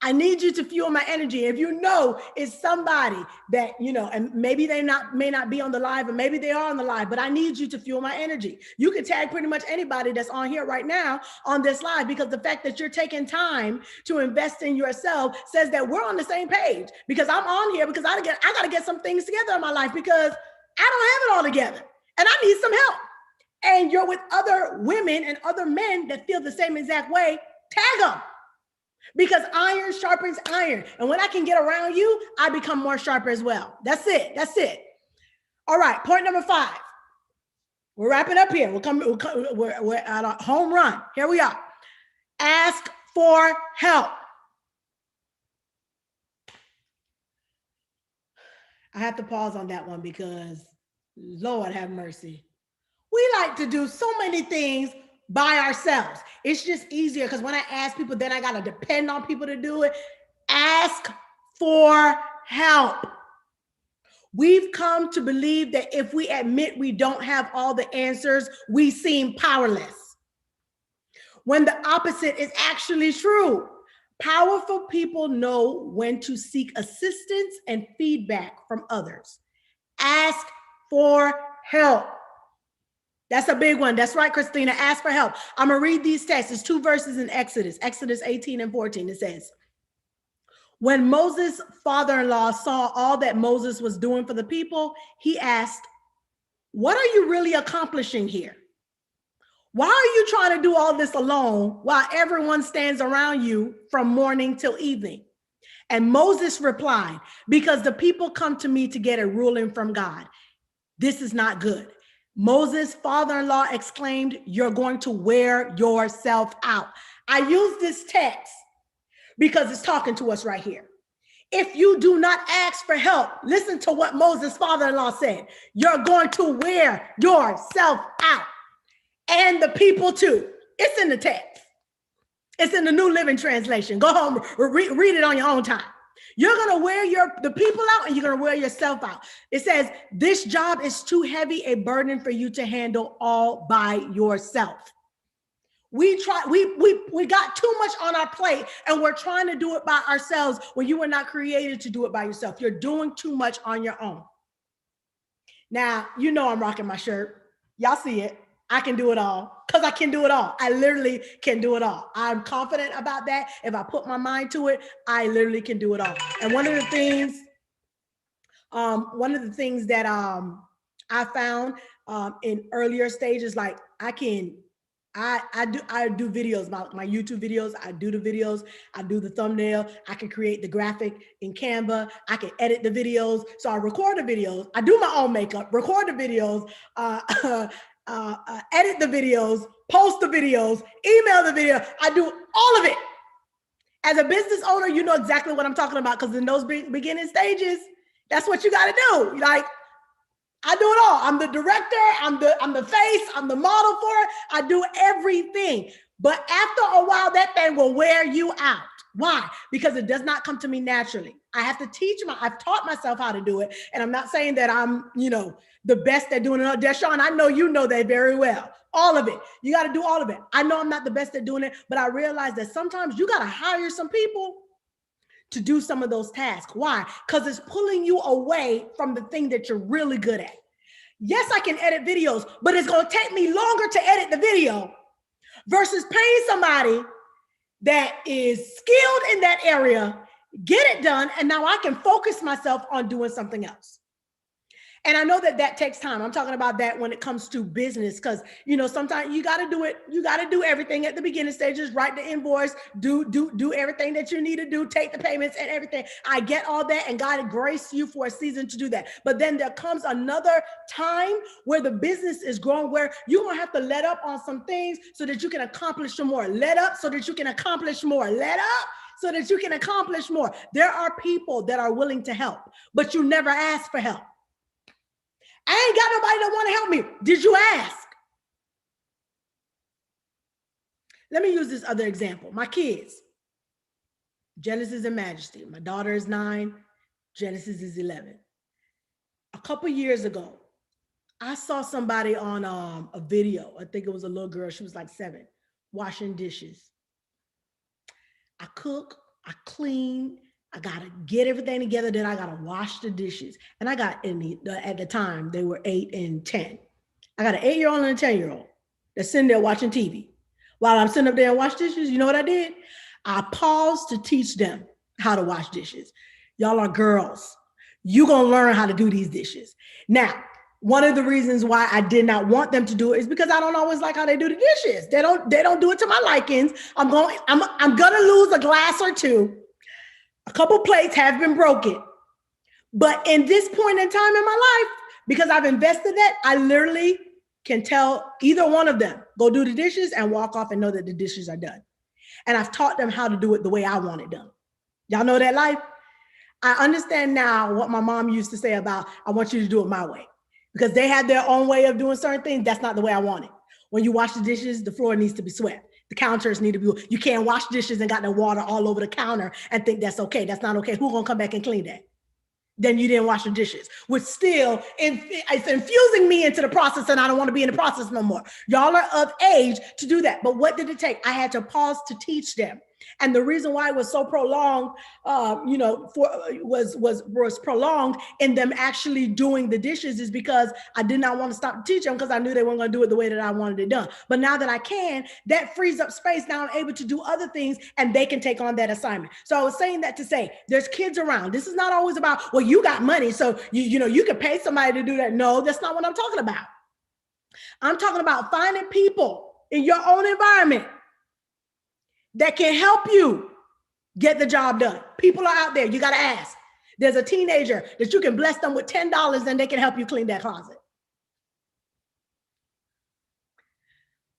I need you to fuel my energy. If you know it's somebody that, and maybe they may not be on the live, or maybe they are on the live, but I need you to fuel my energy. You can tag pretty much anybody that's on here right now on this live, because the fact that you're taking time to invest in yourself says that we're on the same page, because I'm on here because I got to get some things together in my life, because I don't have it all together and I need some help. And you're with other women and other men that feel the same exact way. Tag them. Because iron sharpens iron. And when I can get around you, I become more sharper as well. That's it. That's it. All right. Point number 5. We're wrapping up here. We're at a home run. Here we are. Ask for help. I have to pause on that one because Lord have mercy. We like to do so many things by ourselves. It's just easier because when I ask people, then I got to depend on people to do it. Ask for help. We've come to believe that if we admit we don't have all the answers, we seem powerless, when the opposite is actually true. Powerful people know when to seek assistance and feedback from others. Ask for help. That's a big one. That's right, Christina. Ask for help. I'm going to read these texts. It's 2 verses in Exodus 18 and 14. It says, when Moses' father-in-law saw all that Moses was doing for the people, he asked, what are you really accomplishing here? Why are you trying to do all this alone while everyone stands around you from morning till evening? And Moses replied, because the people come to me to get a ruling from God. This is not good. Moses' father-in-law exclaimed, you're going to wear yourself out. I use this text because it's talking to us right here. If you do not ask for help, listen to what Moses' father-in-law said. You're going to wear yourself out. And the people too. It's in the text. It's in the New Living Translation. Go home, read it on your own time. You're going to wear the people out and you're going to wear yourself out. It says, this job is too heavy a burden for you to handle all by yourself. We got too much on our plate and we're trying to do it by ourselves when you were not created to do it by yourself. You're doing too much on your own. Now, you know I'm rocking my shirt. Y'all see it. I can do it all because I can do it all. I literally can do it all. I'm confident about that. If I put my mind to it, I literally can do it all. And one of the things that I found in earlier stages, like I do videos, my YouTube videos. I do the videos. I do the thumbnail. I can create the graphic in Canva. I can edit the videos. So I record the videos. I do my own makeup, record the videos, edit the videos, post the videos, email the video. I do all of it. As a business owner, you know exactly what I'm talking about because in those beginning stages, that's what you got to do. Like, I do it all. I'm the director. I'm the face. I'm the model for it. I do everything. But after a while, that thing will wear you out. Why? Because it does not come to me naturally. I have to I've taught myself how to do it. And I'm not saying that I'm, the best at doing it. Deshaun, I know you know that very well. All of it. You got to do all of it. I know I'm not the best at doing it, but I realize that sometimes you got to hire some people to do some of those tasks. Why? Because it's pulling you away from the thing that you're really good at. Yes, I can edit videos, but it's going to take me longer to edit the video versus paying somebody that is skilled in that area, get it done, and now I can focus myself on doing something else. And I know that takes time. I'm talking about that when it comes to business, because sometimes you got to do it. You got to do everything at the beginning stages. Write the invoice. Do everything that you need to do. Take the payments and everything. I get all that, and God grace you for a season to do that. But then there comes another time where the business is growing, where you're gonna have to let up on some things so that you can accomplish some more. Let up so that you can accomplish more. Let up so that you can accomplish more. There are people that are willing to help, but you never ask for help. I ain't got nobody that want to help me. Did you ask? Let me use this other example. My kids, Genesis and Majesty. My daughter is 9. Genesis is 11. A couple years ago, I saw somebody on a video. I think it was a little girl. She was like 7, washing dishes. I cook, I clean, I got to get everything together. Then I got to wash the dishes. And I got at the time, they were 8 and 10. I got an 8-year-old and a 10-year-old that's sitting there watching TV. While I'm sitting up there and wash dishes, you know what I did? I paused to teach them how to wash dishes. Y'all are girls. You're going to learn how to do these dishes. Now, one of the reasons why I did not want them to do it is because I don't always like how they do the dishes. They don't do it to my likings. I'm going to lose a glass or two. A couple plates have been broken. But in this point in time in my life, because I've invested that, I literally can tell either one of them, go do the dishes and walk off and know that the dishes are done. And I've taught them how to do it the way I want it done. Y'all know that life? I understand now what my mom used to say about, I want you to do it my way. Because they had their own way of doing certain things. That's not the way I want it. When you wash the dishes, the floor needs to be swept. The counters need to be, you can't wash dishes and got the water all over the counter and think that's okay. That's not okay. Who's gonna come back and clean that? Then you didn't wash the dishes, which still, it's infusing me into the process and I don't wanna be in the process no more. Y'all are of age to do that. But what did it take? I had to pause to teach them. And the reason why it was so prolonged, was prolonged in them actually doing the dishes is because I did not want to stop to teach them because I knew they weren't going to do it the way that I wanted it done. But now that I can, that frees up space. Now I'm able to do other things and they can take on that assignment. So I was saying that to say there's kids around. This is not always about, well, you got money, so you can pay somebody to do that. No, that's not what I'm talking about. I'm talking about finding people in your own environment that can help you Get the job done. People are out there. You got to ask. There's a teenager that you can bless them with $10 and they can help you clean that closet.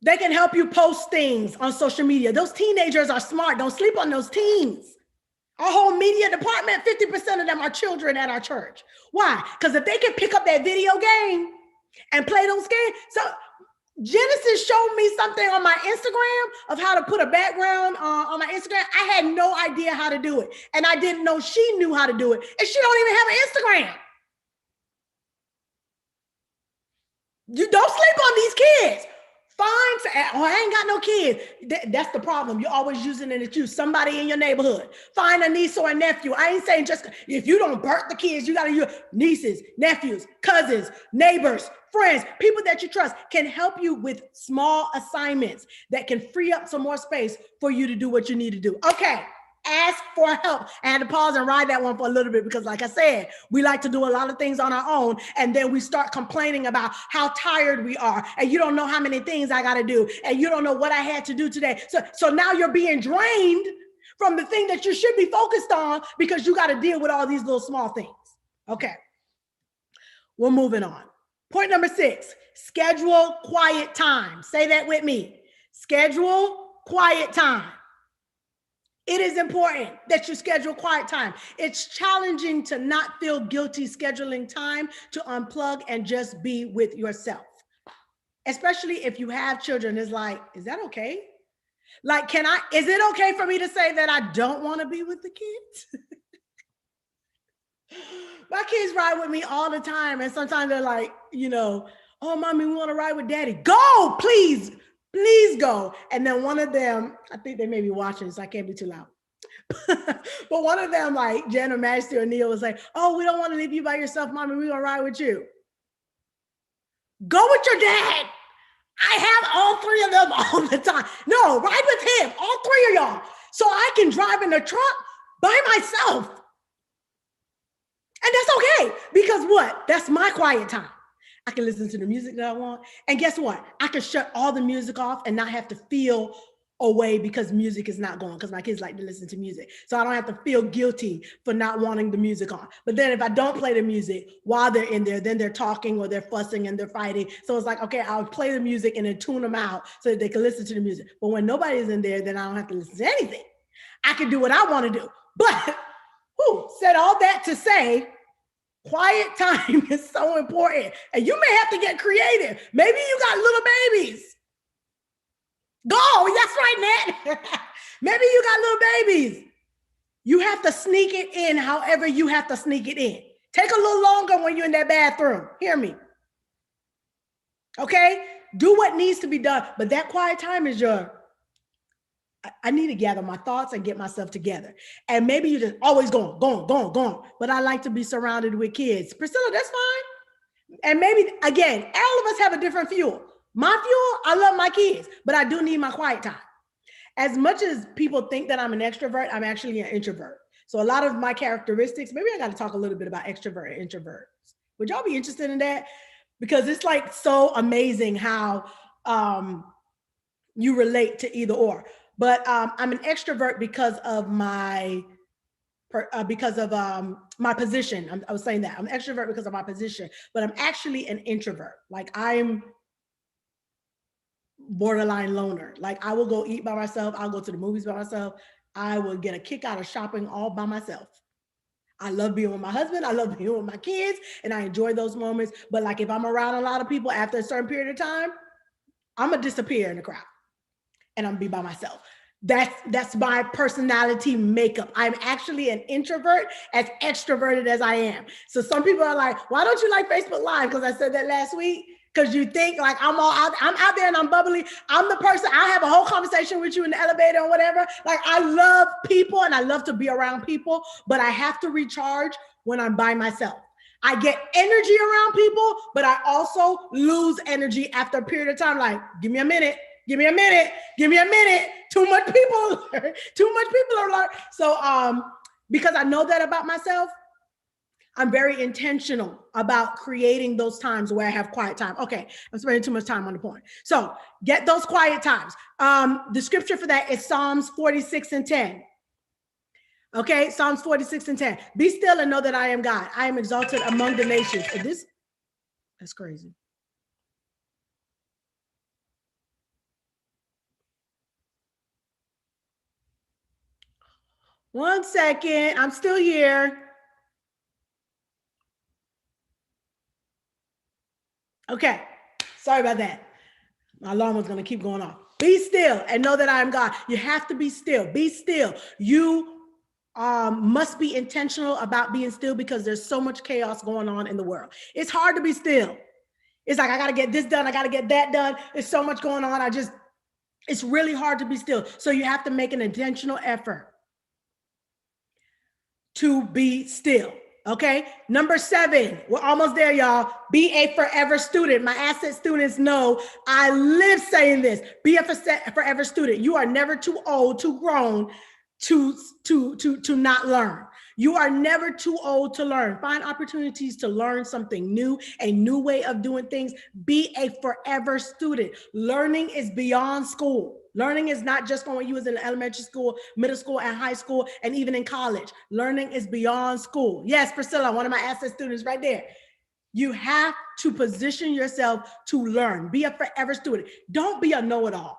They can help you post things on social media. Those teenagers are smart. Don't sleep on those teens. Our whole media department, 50% of them are children at our church. Why? Because if they can pick up that video game and play those games. So Genesis showed me something on my Instagram of how to put a background on my Instagram. I had no idea how to do it. And I didn't know she knew how to do it. And she don't even have an Instagram. You don't sleep on these kids. I ain't got no kids. That's the problem. You're always using it as you, somebody in your neighborhood. Find a niece or a nephew. I ain't saying just if you don't birth the kids, you got to use nieces, nephews, cousins, neighbors, friends, people that you trust can help you with small assignments that can free up some more space for you to do what you need to do. Okay. Ask for help. I had to pause and ride that one for a little bit because, like I said, we like to do a lot of things on our own, and then we start complaining about how tired we are, and you don't know how many things I got to do, and you don't know what I had to do today. So now you're being drained from the thing that you should be focused on because you got to deal with all these little small things. Okay, we're moving on. Point number 6, schedule quiet time. Say that with me. Schedule quiet time. It is important that you schedule quiet time. It's challenging to not feel guilty scheduling time to unplug and just be with yourself. Especially if you have children, it's like, is that okay? Like, is it okay for me to say that I don't want to be with the kids? My kids ride with me all the time. And sometimes they're like, oh, mommy, we want to ride with daddy. Go, please. Please go. And then one of them, I think they may be watching, so I can't be too loud. But one of them, like Jen or Majesty or Neil, was like, oh, we don't want to leave you by yourself, mommy. We're going to ride with you. Go with your dad. I have all 3 of them all the time. No, ride with him, all 3 of y'all. So I can drive in the truck by myself. And that's okay. Because what? That's my quiet time. I can listen to the music that I want. And guess what? I can shut all the music off and not have to feel away because music is not going, because my kids like to listen to music. So I don't have to feel guilty for not wanting the music on. But then if I don't play the music while they're in there, then they're talking or they're fussing and they're fighting. So it's like, okay, I'll play the music and then tune them out so that they can listen to the music. But when nobody's in there, then I don't have to listen to anything. I can do what I want to do. But said all that to say, quiet time is so important. And you may have to get creative. Maybe you got little babies. Go, that's right, Nat. Maybe you got little babies. You have to sneak it in however you have to sneak it in. Take a little longer when you're in that bathroom. Hear me. Okay? Do what needs to be done. But that quiet time is I need to gather my thoughts and get myself together. And maybe you're just always going. But I like to be surrounded with kids. Priscilla, that's fine. And maybe, again, all of us have a different fuel. My fuel, I love my kids, but I do need my quiet time. As much as people think that I'm an extrovert, I'm actually an introvert. So a lot of my characteristics, maybe I got to talk a little bit about extrovert and introverts. Would y'all be interested in that? Because it's like so amazing how you relate to either or. But I'm an extrovert because of my position. I was saying that I'm an extrovert because of my position, but I'm actually an introvert. Like I'm borderline loner. Like I will go eat by myself. I'll go to the movies by myself. I will get a kick out of shopping all by myself. I love being with my husband. I love being with my kids, and I enjoy those moments. But like if I'm around a lot of people after a certain period of time, I'm gonna disappear in the crowd. And I'm gonna be by myself. That's my personality makeup. I'm actually an introvert as extroverted as I am. So some people are like, why don't you like Facebook Live? Because I said that last week. Because you think like I'm out there and I'm bubbly. I'm the person, I'll have a whole conversation with you in the elevator or whatever. Like I love people and I love to be around people, but I have to recharge when I'm by myself. I get energy around people, but I also lose energy after a period of time. Like, give me a minute. Give me a minute. Give me a minute. Too much people. Too much people are like. So because I know that about myself, I'm very intentional about creating those times where I have quiet time. Okay, I'm spending too much time on the point. So get those quiet times. The scripture for that is Psalms 46:10. Okay, Psalms 46:10. Be still and know that I am God. I am exalted among the nations. That's crazy. One second, I'm still here. Okay, sorry about that. My alarm was going to keep going off. Be still and know that I am God. You have to be still. Be still. You must be intentional about being still because there's so much chaos going on in the world. It's hard to be still. It's like, I got to get this done. I got to get that done. There's so much going on. It's really hard to be still. So you have to make an intentional effort to be still. Okay. Number 7, we're almost there, y'all. Be a forever student. My asset students know I live saying this. Be a forever student. You are never too old, too grown to not learn. You are never too old to learn. Find opportunities to learn something new, a new way of doing things. Be a forever student. Learning is beyond school. Learning is not just when you was in elementary school, middle school, and high school, and even in college. Learning is beyond school. Yes, Priscilla, one of my asset students right there. You have to position yourself to learn. Be a forever student. Don't be a know-it-all.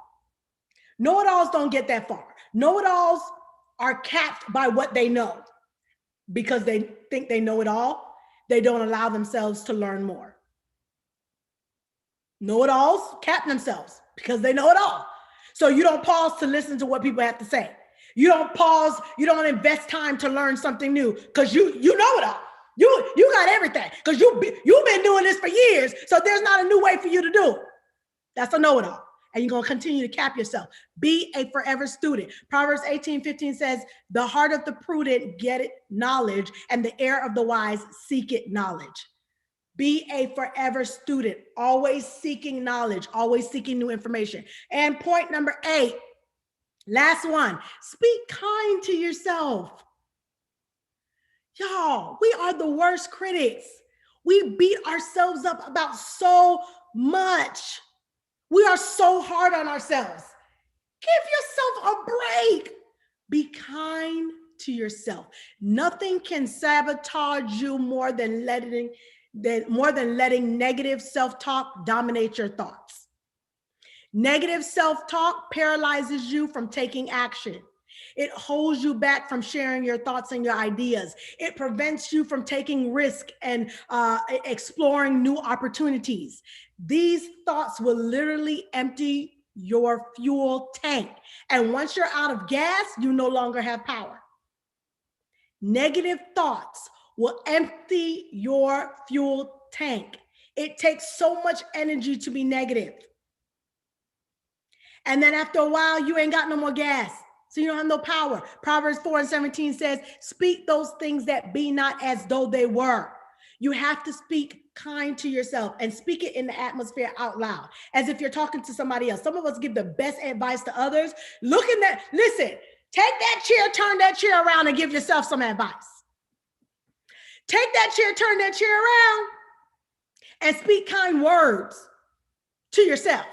Know-it-alls don't get that far. Know-it-alls are capped by what they know. Because they think they know it all, they don't allow themselves to learn more. Know-it-alls cap themselves because they know it all. So you don't pause to listen to what people have to say. You don't pause, you don't invest time to learn something new because you know it all. You got everything because you've been doing this for years, so there's not a new way for you to do it. That's a know-it-all. And you're going to continue to cap yourself. Be a forever student. Proverbs 18:15 says, the heart of the prudent getteth knowledge, and the ear of the wise seeketh knowledge. Be a forever student, always seeking knowledge, always seeking new information. And point number 8, last one, speak kind to yourself. Y'all, we are the worst critics. We beat ourselves up about so much. We are so hard on ourselves. Give yourself a break. Be kind to yourself. Nothing can sabotage you more than letting negative self-talk dominate your thoughts. Negative self-talk paralyzes you from taking action. It holds you back from sharing your thoughts and your ideas. It prevents you from taking risk and exploring new opportunities. These thoughts will literally empty your fuel tank. And once you're out of gas, you no longer have power. Negative thoughts will empty your fuel tank. It takes so much energy to be negative. And then after a while, you ain't got no more gas. So you don't have no power. Proverbs 4:17 says, speak those things that be not as though they were. You have to speak kind to yourself and speak it in the atmosphere out loud, as if you're talking to somebody else. Some of us give the best advice to others. Listen, take that chair, turn that chair around and give yourself some advice. Take that chair, turn that chair around and speak kind words to yourself.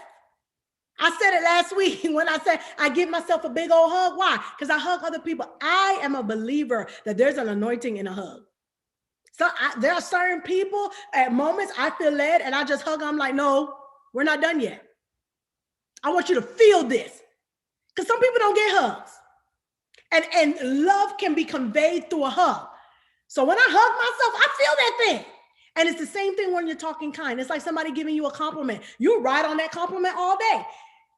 I said it last week when I said I give myself a big old hug. Why? Because I hug other people. I am a believer that there's an anointing in a hug. So there are certain people at moments I feel led and I just hug them. I'm like, no, we're not done yet. I want you to feel this. Because some people don't get hugs. And love can be conveyed through a hug. So when I hug myself, I feel that thing. And it's the same thing when you're talking kind. It's like somebody giving you a compliment. You ride on that compliment all day.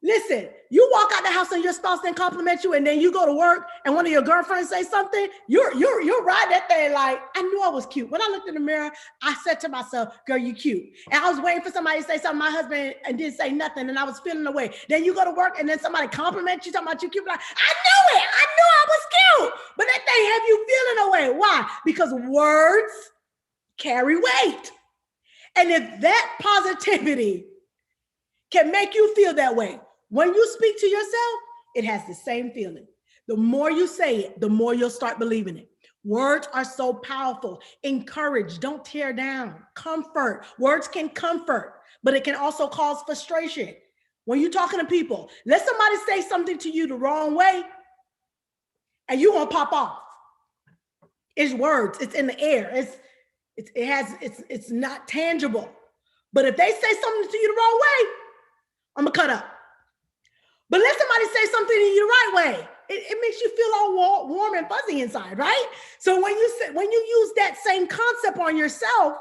Listen, you walk out the house and your spouse then compliment you, and then you go to work and one of your girlfriends say something, you're ride that thing like, I knew I was cute. When I looked in the mirror, I said to myself, girl, you cute. And I was waiting for somebody to say something, my husband, and didn't say nothing, and I was feeling away. Then you go to work and then somebody compliments you, talking about you cute. Like, I knew it. I knew I was cute. But that thing have you feeling away. Why? Because words carry weight. And if that positivity can make you feel that way, when you speak to yourself, it has the same feeling. The more you say it, the more you'll start believing it. Words are so powerful. Encourage, don't tear down. Comfort. Words can comfort, but it can also cause frustration. When you're talking to people, let somebody say something to you the wrong way, and you're going to pop off. It's words. It's in the air. It's not tangible. But if they say something to you the wrong way, I'm gonna cut up. But let somebody say something to you the right way. It makes you feel all warm and fuzzy inside, right? So when you use that same concept on yourself,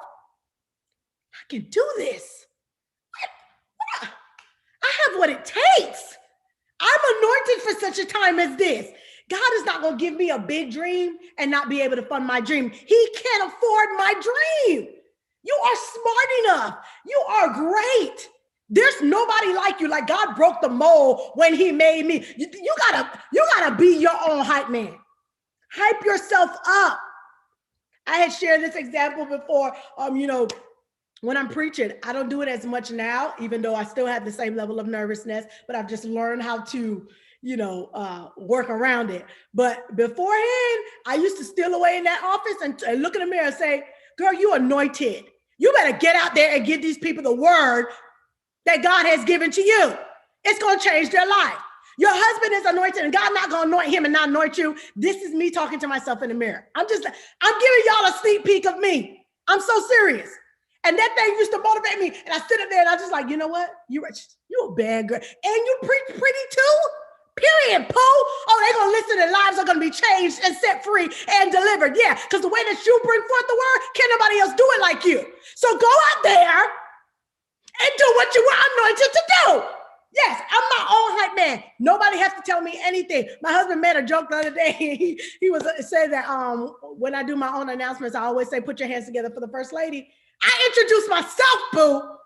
I can do this. I have what it takes. I'm anointed for such a time as this. God is not going to give me a big dream and not be able to fund my dream. He can't afford my dream. You are smart enough. You are great. There's nobody like you. Like God broke the mold when he made me. You gotta be your own hype man. Hype yourself up. I had shared this example before. When I'm preaching, I don't do it as much now, even though I still have the same level of nervousness, but I've just learned how to, work around it. But beforehand, I used to steal away in that office and look in the mirror and say, girl, you anointed. You better get out there and give these people the word that God has given to you. It's going to change their life. Your husband is anointed and God not going to anoint him and not anoint you. This is me talking to myself in the mirror. I'm giving y'all a sneak peek of me. I'm so serious. And that thing used to motivate me. And I sit up there and I just like, you know what? You a bad girl. And you preach pretty too? Period, Pooh. Oh, they're going to listen and lives are going to be changed and set free and delivered. Yeah, because the way that you bring forth the word, can't nobody else do it like you. So go out there and do what you were anointed to do. Yes, I'm my own hype man. Nobody has to tell me anything. My husband made a joke the other day. He was saying that when I do my own announcements, I always say, put your hands together for the first lady. I introduce myself, boo.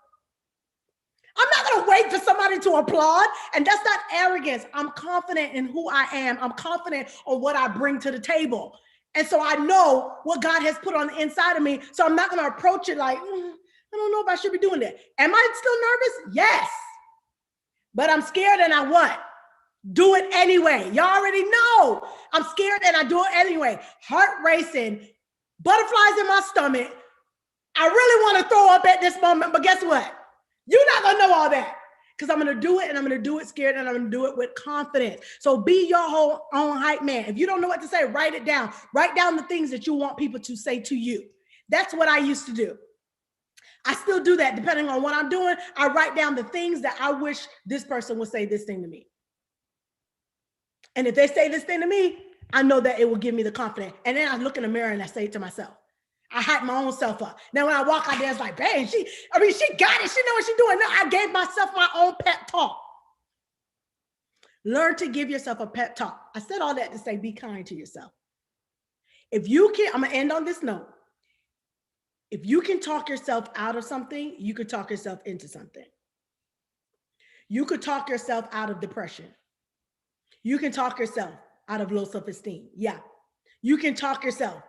I'm not going to wait for somebody to applaud. And that's not arrogance. I'm confident in who I am. I'm confident on what I bring to the table. And so I know what God has put on the inside of me. So I'm not going to approach it like, I don't know if I should be doing that. Am I still nervous? Yes. But I'm scared and I what? Do it anyway. Y'all already know. I'm scared and I do it anyway. Heart racing, butterflies in my stomach. I really want to throw up at this moment, but guess what? You're not going to know all that because I'm going to do it and I'm going to do it scared and I'm going to do it with confidence. So be your whole own hype man. If you don't know what to say, write it down. Write down the things that you want people to say to you. That's what I used to do. I still do that depending on what I'm doing. I write down the things that I wish this person would say this thing to me. And if they say this thing to me, I know that it will give me the confidence. And then I look in the mirror and I say it to myself. I hype my own self up. Now, when I walk out there, it's like, bang, she got it. She know what she's doing. No, I gave myself my own pep talk. Learn to give yourself a pep talk. I said all that to say, be kind to yourself. If you can, I'm going to end on this note. If you can talk yourself out of something, you could talk yourself into something. You could talk yourself out of depression. You can talk yourself out of low self-esteem. Yeah. You can talk yourself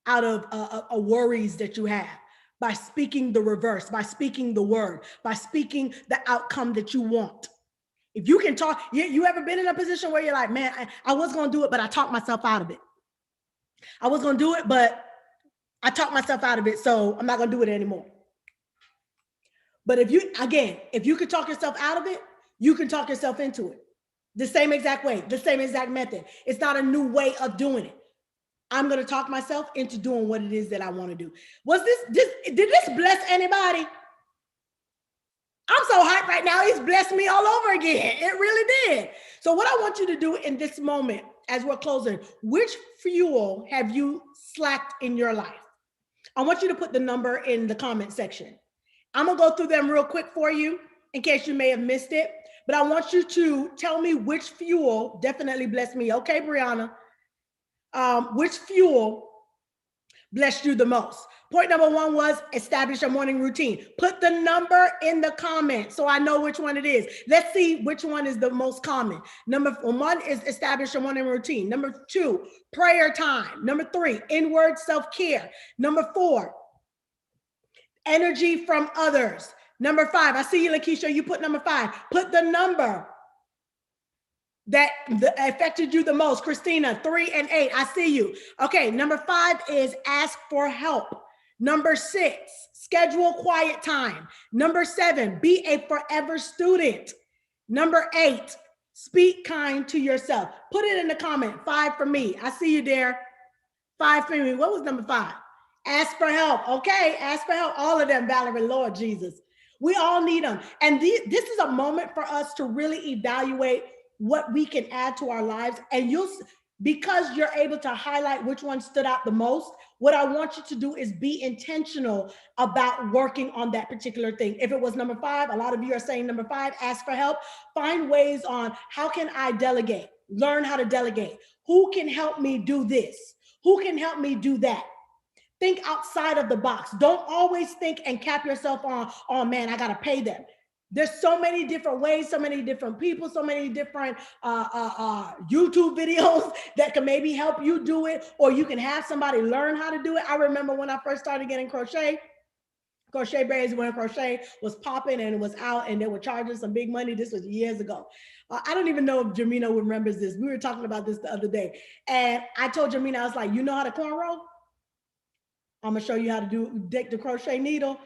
out of worries that you have by speaking the reverse, by speaking the word, by speaking the outcome that you want. If you can talk, you ever been in a position where you're like, man, I was going to do it, but I talked myself out of it. I was going to do it, but I talked myself out of it, so I'm not going to do it anymore. But if you could talk yourself out of it, you can talk yourself into it. The same exact way, the same exact method. It's not a new way of doing it. I'm going to talk myself into doing what it is that I want to do. Did this bless anybody? I'm so hyped right now. He's blessed me all over again. It really did. So what I want you to do in this moment, as we're closing, which fuel have you slacked in your life? I want you to put the number in the comment section. I'm going to go through them real quick for you in case you may have missed it. But I want you to tell me which fuel definitely blessed me. Okay, Brianna. Which fuel blessed you the most? Point number 1 was establish a morning routine. Put the number in the comment so I know which one it is. Let's see which one is the most common. Number 1 is establish a morning routine. Number 2, prayer time. Number 3, inward self-care. Number 4, energy from others. Number 5, I see you, Lakeisha, you put number 5. Put the number that affected you the most. Christina, 3 and 8, I see you. Okay, number 5 is ask for help. Number 6, schedule quiet time. Number 7, be a forever student. Number 8, speak kind to yourself. Put it in the comment, 5 for me. I see you there. 5 for me. What was number 5? Ask for help. Okay, ask for help. All of them, Valerie, Lord Jesus. We all need them. And this is a moment for us to really evaluate what we can add to our lives. And because you're able to highlight which one stood out the most, what I want you to do is be intentional about working on that particular thing. If it was number 5, a lot of you are saying number 5, ask for help. Find ways on how can I delegate? Learn how to delegate. Who can help me do this? Who can help me do that? Think outside of the box. Don't always think and cap yourself on, oh man, I got to pay them. There's so many different ways, so many different people, so many different YouTube videos that can maybe help you do it, or you can have somebody learn how to do it. I remember when I first started getting crochet braids, when crochet was popping and it was out and they were charging some big money. This was years ago. I don't even know if Jamina remembers this. We were talking about this the other day. And I told Jamina, I was like, you know how to cornrow? I'm gonna show you how to take the crochet needle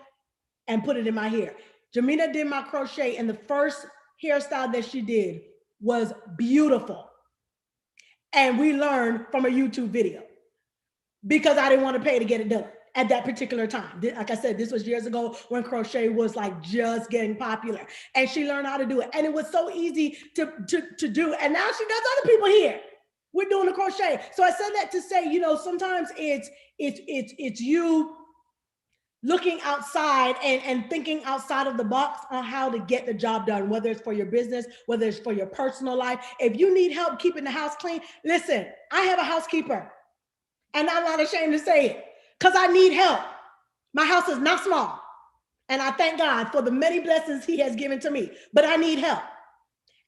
and put it in my hair. Jamina did my crochet, and the first hairstyle that she did was beautiful. And we learned from a YouTube video because I didn't want to pay to get it done at that particular time. Like I said, this was years ago when crochet was like just getting popular, and she learned how to do it. And it was so easy to do. And now she does other people here. We're doing the crochet. So I said that to say, you know, sometimes it's you looking outside and thinking outside of the box on how to get the job done, whether it's for your business, whether it's for your personal life. If you need help keeping the house clean, listen, I have a housekeeper, and I'm not ashamed to say it because I need help. My house is not small, and I thank God for the many blessings he has given to me, but I need help.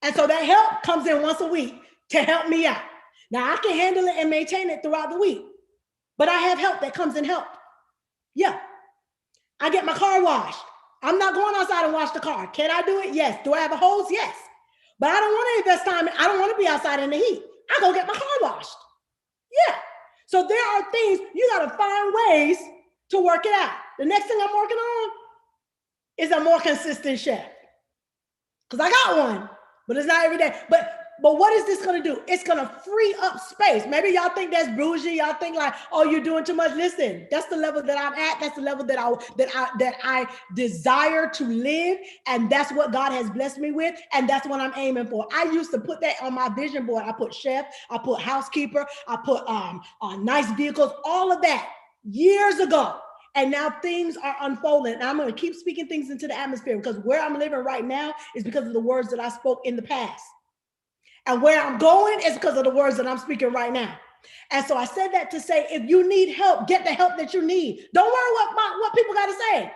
And so that help comes in once a week to help me out. Now I can handle it and maintain it throughout the week, but I have help that comes and help. Yeah. I get my car washed. I'm not going outside and wash the car. Can I do it? Yes. Do I have a hose? Yes. But I don't want to invest time. I don't want to be outside in the heat. I go get my car washed. Yeah. So there are things, you got to find ways to work it out. The next thing I'm working on is a more consistent chef. Because I got one, but it's not every day. But what is this going to do? It's going to free up space. Maybe y'all think that's bougie. Y'all think like, oh, you're doing too much. Listen, that's the level that I'm at. That's the level that I desire to live. And that's what God has blessed me with. And that's what I'm aiming for. I used to put that on my vision board. I put chef, I put housekeeper, I put nice vehicles, all of that years ago. And now things are unfolding. And I'm going to keep speaking things into the atmosphere, because where I'm living right now is because of the words that I spoke in the past. And where I'm going is because of the words that I'm speaking right now. And so I said that to say, if you need help, get the help that you need. Don't worry what people got to say.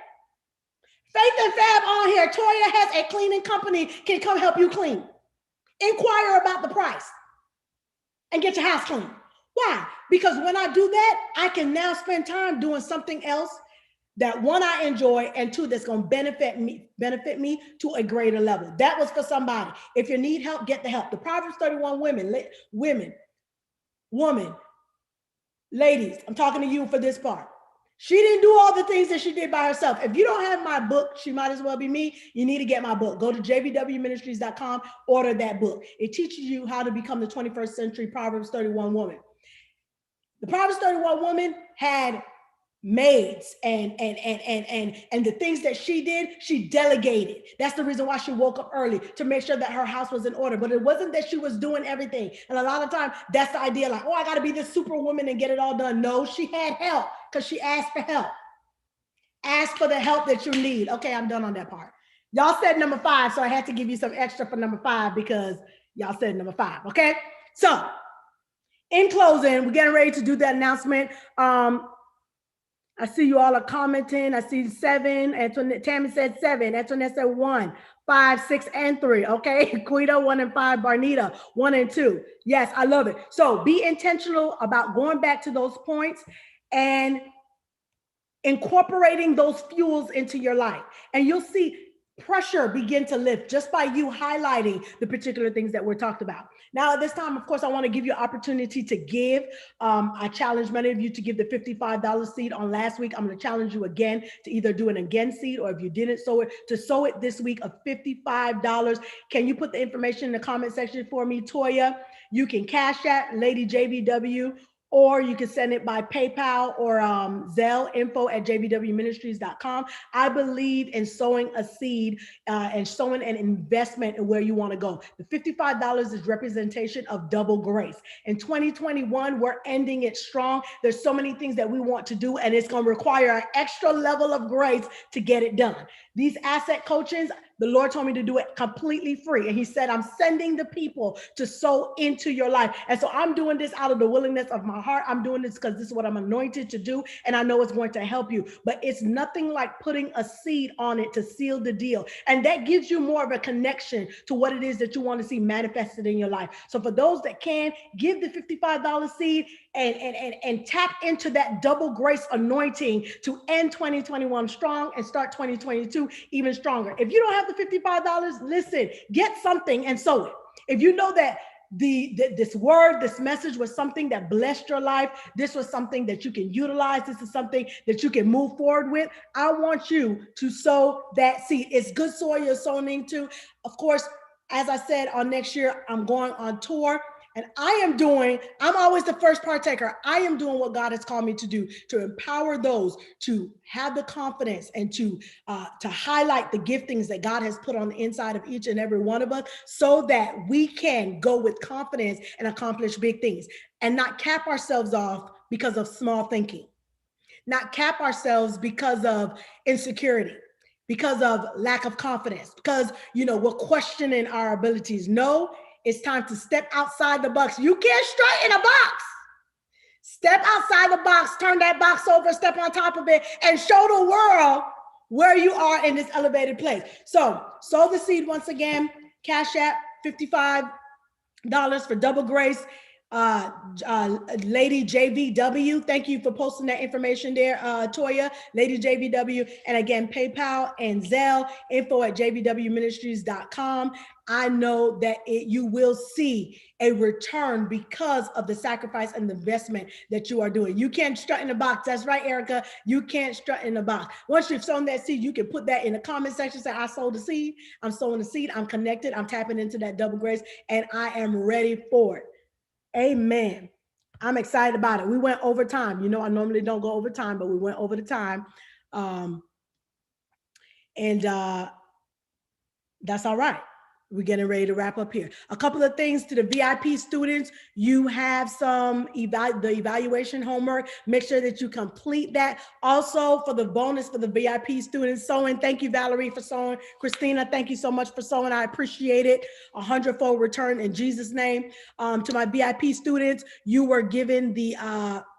Faith and Fab on here. Toya has a cleaning company, can come help you clean. Inquire about the price and get your house clean. Why? Because when I do that, I can now spend time doing something else that, one, I enjoy, and two, that's going to benefit me to a greater level. That was for somebody. If you need help, get the help. The Proverbs 31 woman, ladies, I'm talking to you for this part. She didn't do all the things that she did by herself. If you don't have my book, She Might As Well Be Me, you need to get my book. Go to jvwministries.com, order that book. It teaches you how to become the 21st century Proverbs 31 woman. The Proverbs 31 woman had maids and the things that she did, she delegated. That's the reason why she woke up early, to make sure that her house was in order. But it wasn't that she was doing everything. And a lot of times that's the idea, like, oh, I got to be this superwoman and get it all done. No, she had help because she asked for help. Ask for the help that you need. Okay, I'm done on that part. Y'all said number 5, so I had to give you some extra for number 5 because y'all said number 5. Okay, so in closing, we're getting ready to do that announcement. I see you all are commenting. I see 7. Antoinette, Tammy said 7. Antoinette said 1, 5, 6, and 3. Okay. Guido 1 and 5. Barnita 1 and 2. Yes, I love it. So be intentional about going back to those points and incorporating those fuels into your life. And you'll see pressure begin to lift just by you highlighting the particular things that we're talked about. Now, at this time, of course, I want to give you an opportunity to give. I challenge many of you to give the $55 seed on last week. I'm going to challenge you again to either do an again seed, or if you didn't sow it, to sow it this week of $55. Can you put the information in the comment section for me, Toya? You can cash at Lady JVW, or you can send it by PayPal or Zelle, info@jvwministries.com. I believe in sowing a seed and sowing an investment in where you want to go. The $55 is representation of double grace. In 2021, we're ending it strong. There's so many things that we want to do, and it's going to require an extra level of grace to get it done. These asset coachings, the Lord told me to do it completely free. And he said, I'm sending the people to sow into your life. And so I'm doing this out of the willingness of my heart. I'm doing this because this is what I'm anointed to do. And I know it's going to help you. But it's nothing like putting a seed on it to seal the deal. And that gives you more of a connection to what it is that you want to see manifested in your life. So for those that can, give the $55 seed and tap into that double grace anointing to end 2021 strong and start 2022 even stronger. If you don't have the $55, listen, get something and sow it. If you know that this word, this message was something that blessed your life, this was something that you can utilize, this is something that you can move forward with, I want you to sow that seed. It's good soil you're sowing into. Of course, as I said, on next year, I'm going on tour. And I'm always the first partaker. I am doing what God has called me to do, to empower those to have the confidence and to highlight the giftings that God has put on the inside of each and every one of us so that we can go with confidence and accomplish big things and not cap ourselves off because of small thinking, not cap ourselves because of insecurity, because of lack of confidence, because, we're questioning our abilities. No, it's time to step outside the box. You can't strut in a box. Step outside the box, turn that box over, step on top of it, and show the world where you are in this elevated place. So, sow the seed once again. Cash App, $55 for double grace. Lady JVW, thank you for posting that information there, Toya, Lady JVW. And again, PayPal and Zelle, info@jvwministries.com. I know that you will see a return because of the sacrifice and the investment that you are doing. You can't strut in the box. That's right, Erica. You can't strut in the box. Once you've sown that seed, you can put that in the comment section. Say, I sowed the seed. I'm sowing the seed. I'm connected. I'm tapping into that double grace, and I am ready for it. Amen. I'm excited about it. We went over time. I normally don't go over time, but we went over the time. And that's all right. We're getting ready to wrap up here. A couple of things to the VIP students. You have some the evaluation homework. Make sure that you complete that. Also, for the bonus for the VIP students, sowing. Thank you, Valerie, for sowing. Christina, thank you so much for sowing. I appreciate it. 100-fold return in Jesus' name. To my VIP students, you were given the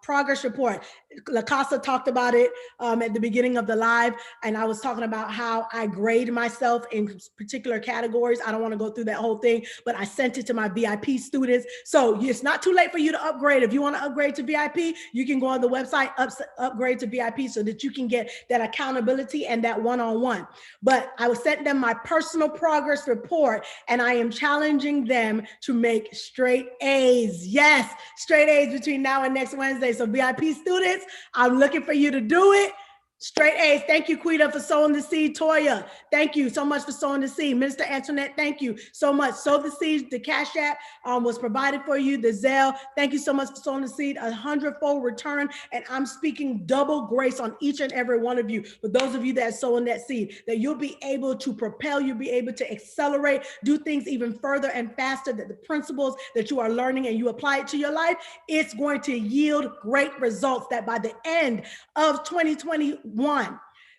progress report. LaCasa talked about it at the beginning of the live, and I was talking about how I grade myself in particular categories. I don't want to go through that whole thing, but I sent it to my VIP students. So it's not too late for you to upgrade. If you want to upgrade to VIP, you can go on the website, upgrade to VIP so that you can get that accountability and that one-on-one. But I was sending them my personal progress report, and I am challenging them to make straight A's. Yes, straight A's between now and next Wednesday. So VIP students, I'm looking for you to do it. Straight A's. Thank you, Quita, for sowing the seed. Toya, thank you so much for sowing the seed. Minister Antoinette, thank you so much. Sow the seed. The Cash App was provided for you. The Zelle, thank you so much for sowing the seed. 100-fold return. And I'm speaking double grace on each and every one of you. For those of you that are sowing that seed, that you'll be able to propel, you'll be able to accelerate, do things even further and faster, that the principles that you are learning and you apply it to your life, it's going to yield great results, that by the end of 2021,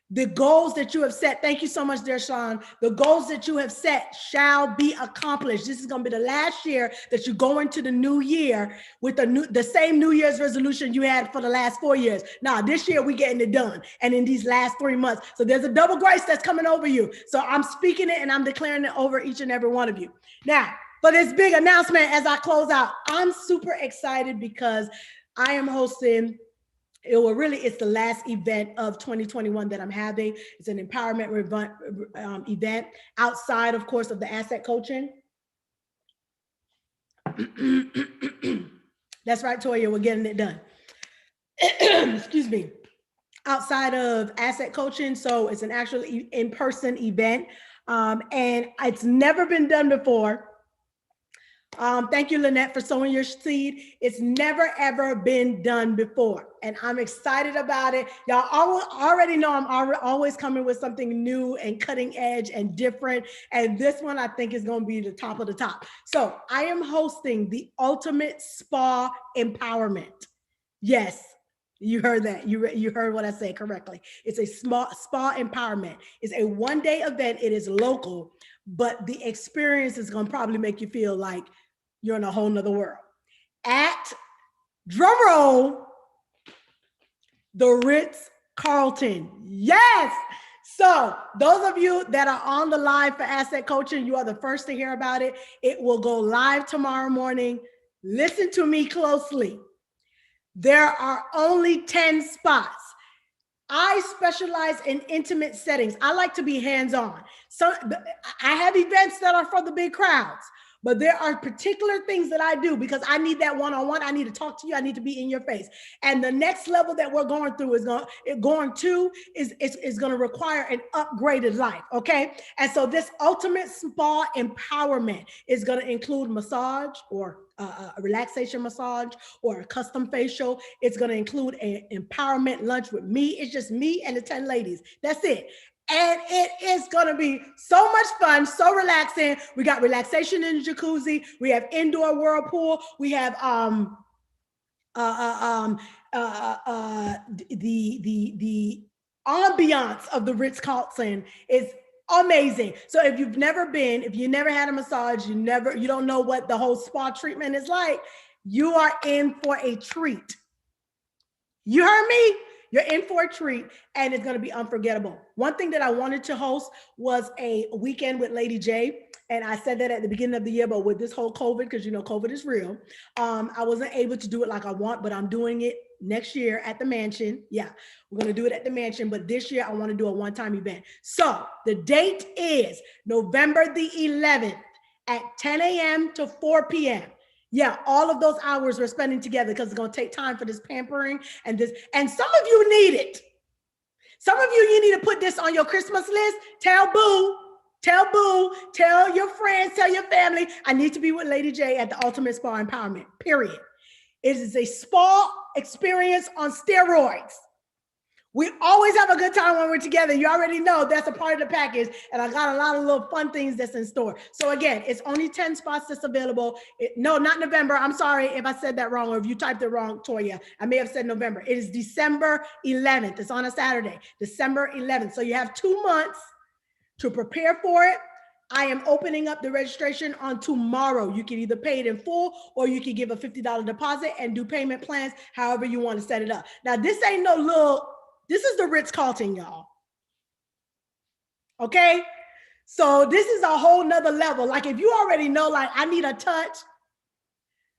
the goals that you have set, thank you so much, dear Sean, the goals that you have set shall be accomplished. This is going to be the last year that you go into the new year with the same New Year's resolution you had for the last 4 years. Now, this year we're getting it done, and in these last 3 months. So there's a double grace that's coming over you. So I'm speaking it and I'm declaring it over each and every one of you. Now, for this big announcement as I close out, I'm super excited because I am hosting it's the last event of 2021 that I'm having. It's an empowerment event outside, of course, of the asset coaching. That's right, Toya, we're getting it done. Excuse me. Outside of asset coaching, so it's an actual in-person event, and it's never been done before. Thank you, Lynette, for sowing your seed. It's never, ever been done before. And I'm excited about it. Y'all already know I'm always coming with something new and cutting edge and different. And this one I think is going to be the top of the top. So I am hosting the Ultimate Spa Empowerment. Yes, you heard that. You heard what I said correctly. It's a spa empowerment. It's a one-day event. It is local, but the experience is going to probably make you feel like you're in a whole nother world. At, drum roll, the Ritz-Carlton. Yes. So those of you that are on the live for asset coaching, you are the first to hear about it. It will go live tomorrow morning. Listen to me closely. There are only 10 spots. I specialize in intimate settings. I like to be hands-on. So I have events that are for the big crowds, but there are particular things that I do because I need that one-on-one. I need to talk to you. I need to be in your face. And the next level that we're going through is going to require an upgraded life. Okay. And so this ultimate spa empowerment is going to include massage or a relaxation massage or a custom facial. It's going to include an empowerment lunch with me. It's just me and the 10 ladies. That's it. And it is going to be so much fun, so relaxing. We got relaxation in the jacuzzi. We have indoor whirlpool. We have the ambiance of the Ritz-Carlton is amazing. So if you've never been, if you never had a massage, you don't know what the whole spa treatment is like, you are in for a treat. You heard me? You're in for a treat, and it's going to be unforgettable. One thing that I wanted to host was a weekend with Lady J, and I said that at the beginning of the year, but with this whole COVID, because you know COVID is real, I wasn't able to do it like I want, but I'm doing it next year at the mansion. Yeah, we're going to do it at the mansion, but this year I want to do a one-time event. So the date is November the 11th at 10 a.m. to 4 p.m. Yeah, all of those hours we're spending together because it's going to take time for this pampering and this. And some of you need it. Some of you need to put this on your Christmas list. Tell Boo, tell your friends, tell your family, I need to be with Lady J at the Ultimate Spa Empowerment, period. It is a spa experience on steroids. We always have a good time when we're together. You already know that's a part of the package. And I got a lot of little fun things that's in store. So again, it's only 10 spots that's available. No, not November. I'm sorry if I said that wrong or if you typed it wrong, Toya. I may have said November. It is December 11th. It's on a Saturday, December 11th. So you have 2 months to prepare for it. I am opening up the registration on tomorrow. You can either pay it in full or you can give a $50 deposit and do payment plans however you want to set it up. Now, this ain't no little... This is the Ritz-Carlton, y'all. Okay? So this is a whole nother level. Like if you already know, like I need a touch.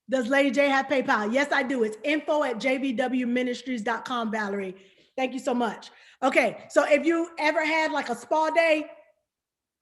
Does Lady J have PayPal? Yes, I do. It's info@jvwministries.com, Valerie. Thank you so much. Okay. So if you ever had like a spa day,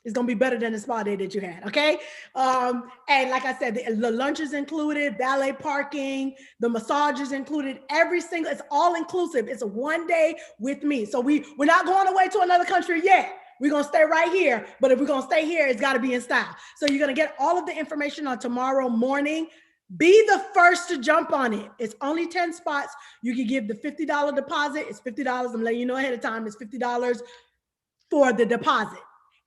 it's going to be better than the spa day that you had. Okay. And like I said, the lunch is included, valet parking, the massage is included, it's all inclusive. It's a one day with me. So we're not going away to another country yet. We're going to stay right here. But if we're going to stay here, it's got to be in style. So you're going to get all of the information on tomorrow morning. Be the first to jump on it. It's only 10 spots. You can give the $50 deposit. It's $50. I'm letting you know ahead of time. It's $50 for the deposit.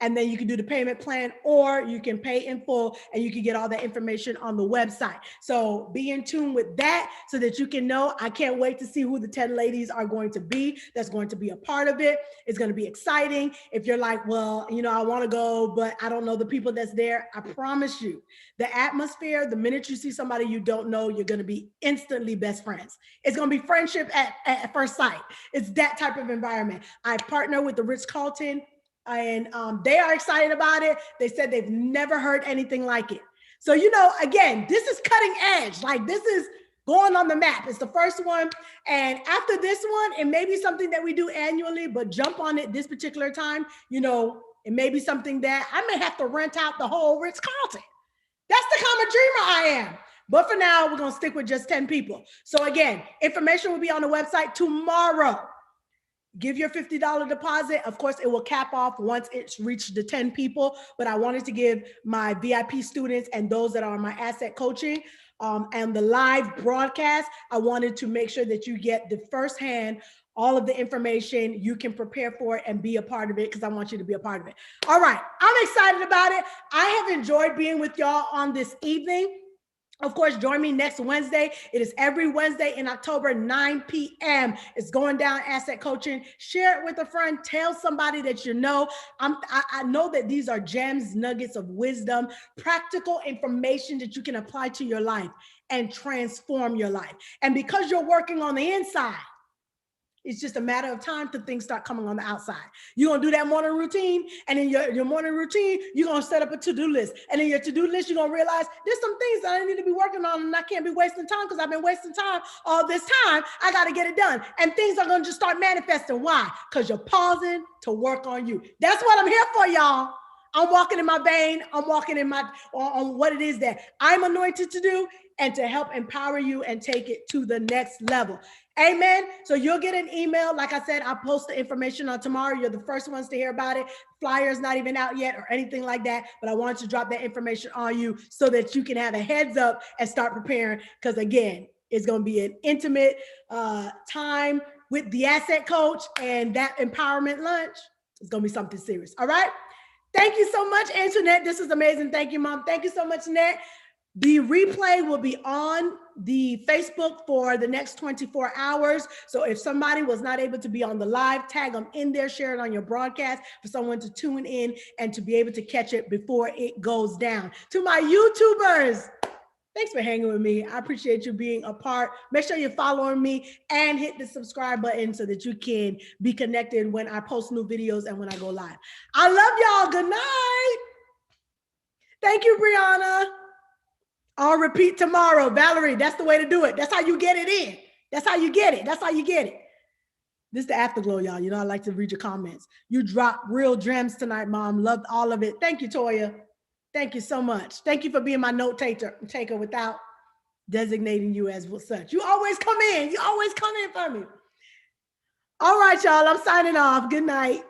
And then you can do the payment plan, or you can pay in full and you can get all that information on the website. So be in tune with that so that you can know. I can't wait to see who the 10 ladies are going to be. That's going to be a part of it. It's going to be exciting. If you're like, well, you know, I want to go, but I don't know the people that's there. I promise you the atmosphere, the minute you see somebody you don't know, you're going to be instantly best friends. It's going to be friendship at first sight. It's that type of environment. I partner with the Ritz-Carlton. And they are excited about it. They said they've never heard anything like it. So, you know, again, this is cutting edge. Like this is going on the map. It's the first one. And after this one, it may be something that we do annually, but jump on it this particular time. You know, it may be something that I may have to rent out the whole Ritz-Carlton. That's the kind of dreamer I am. But for now, we're going to stick with just 10 people. So again, information will be on the website tomorrow. Give your $50 deposit. Of course, it will cap off once it's reached the 10 people, but I wanted to give my VIP students and those that are on my asset coaching and the live broadcast, I wanted to make sure that you get the firsthand all of the information you can prepare for it and be a part of it, because I want you to be a part of it. All right, I'm excited about it. I have enjoyed being with y'all on this evening. Of course, join me next Wednesday. It is every Wednesday in October, 9 p.m. It's going down, asset coaching. Share it with a friend. Tell somebody that you know. I know that these are gems, nuggets of wisdom, practical information that you can apply to your life and transform your life. And because you're working on the inside, it's just a matter of time till things start coming on the outside. You're going to do that morning routine. And in your morning routine, you're going to set up a to-do list. And in your to-do list, you're going to realize there's some things that I need to be working on, and I can't be wasting time because I've been wasting time all this time. I got to get it done. And things are going to just start manifesting. Why? Because you're pausing to work on you. That's what I'm here for, y'all. I'm walking in my vein. I'm walking in my on what it is that I'm anointed to do and to help empower you and take it to the next level. Amen. So you'll get an email. Like I said, I'll post the information on tomorrow. You're the first ones to hear about it. Flyer's not even out yet or anything like that, but I wanted to drop that information on you so that you can have a heads up and start preparing. Because again, it's going to be an intimate time with the asset coach, and that empowerment lunch is going to be something serious. All right. Thank you so much, Antoinette. This is amazing. Thank you, Mom. Thank you so much, Annette. The replay will be on the Facebook for the next 24 hours. So if somebody was not able to be on the live, tag them in there, share it on your broadcast for someone to tune in and to be able to catch it before it goes down. To my YouTubers, thanks for hanging with me. I appreciate you being a part. Make sure you're following me and hit the subscribe button so that you can be connected when I post new videos and when I go live. I love y'all. Good night. Thank you, Brianna. I'll repeat tomorrow. Valerie, that's the way to do it. That's how you get it in. That's how you get it. That's how you get it. This is the afterglow, y'all. You know, I like to read your comments. You dropped real gems tonight, Mom. Loved all of it. Thank you, Toya. Thank you so much. Thank you for being my note taker without designating you as such. You always come in. You always come in for me. All right, y'all. I'm signing off. Good night.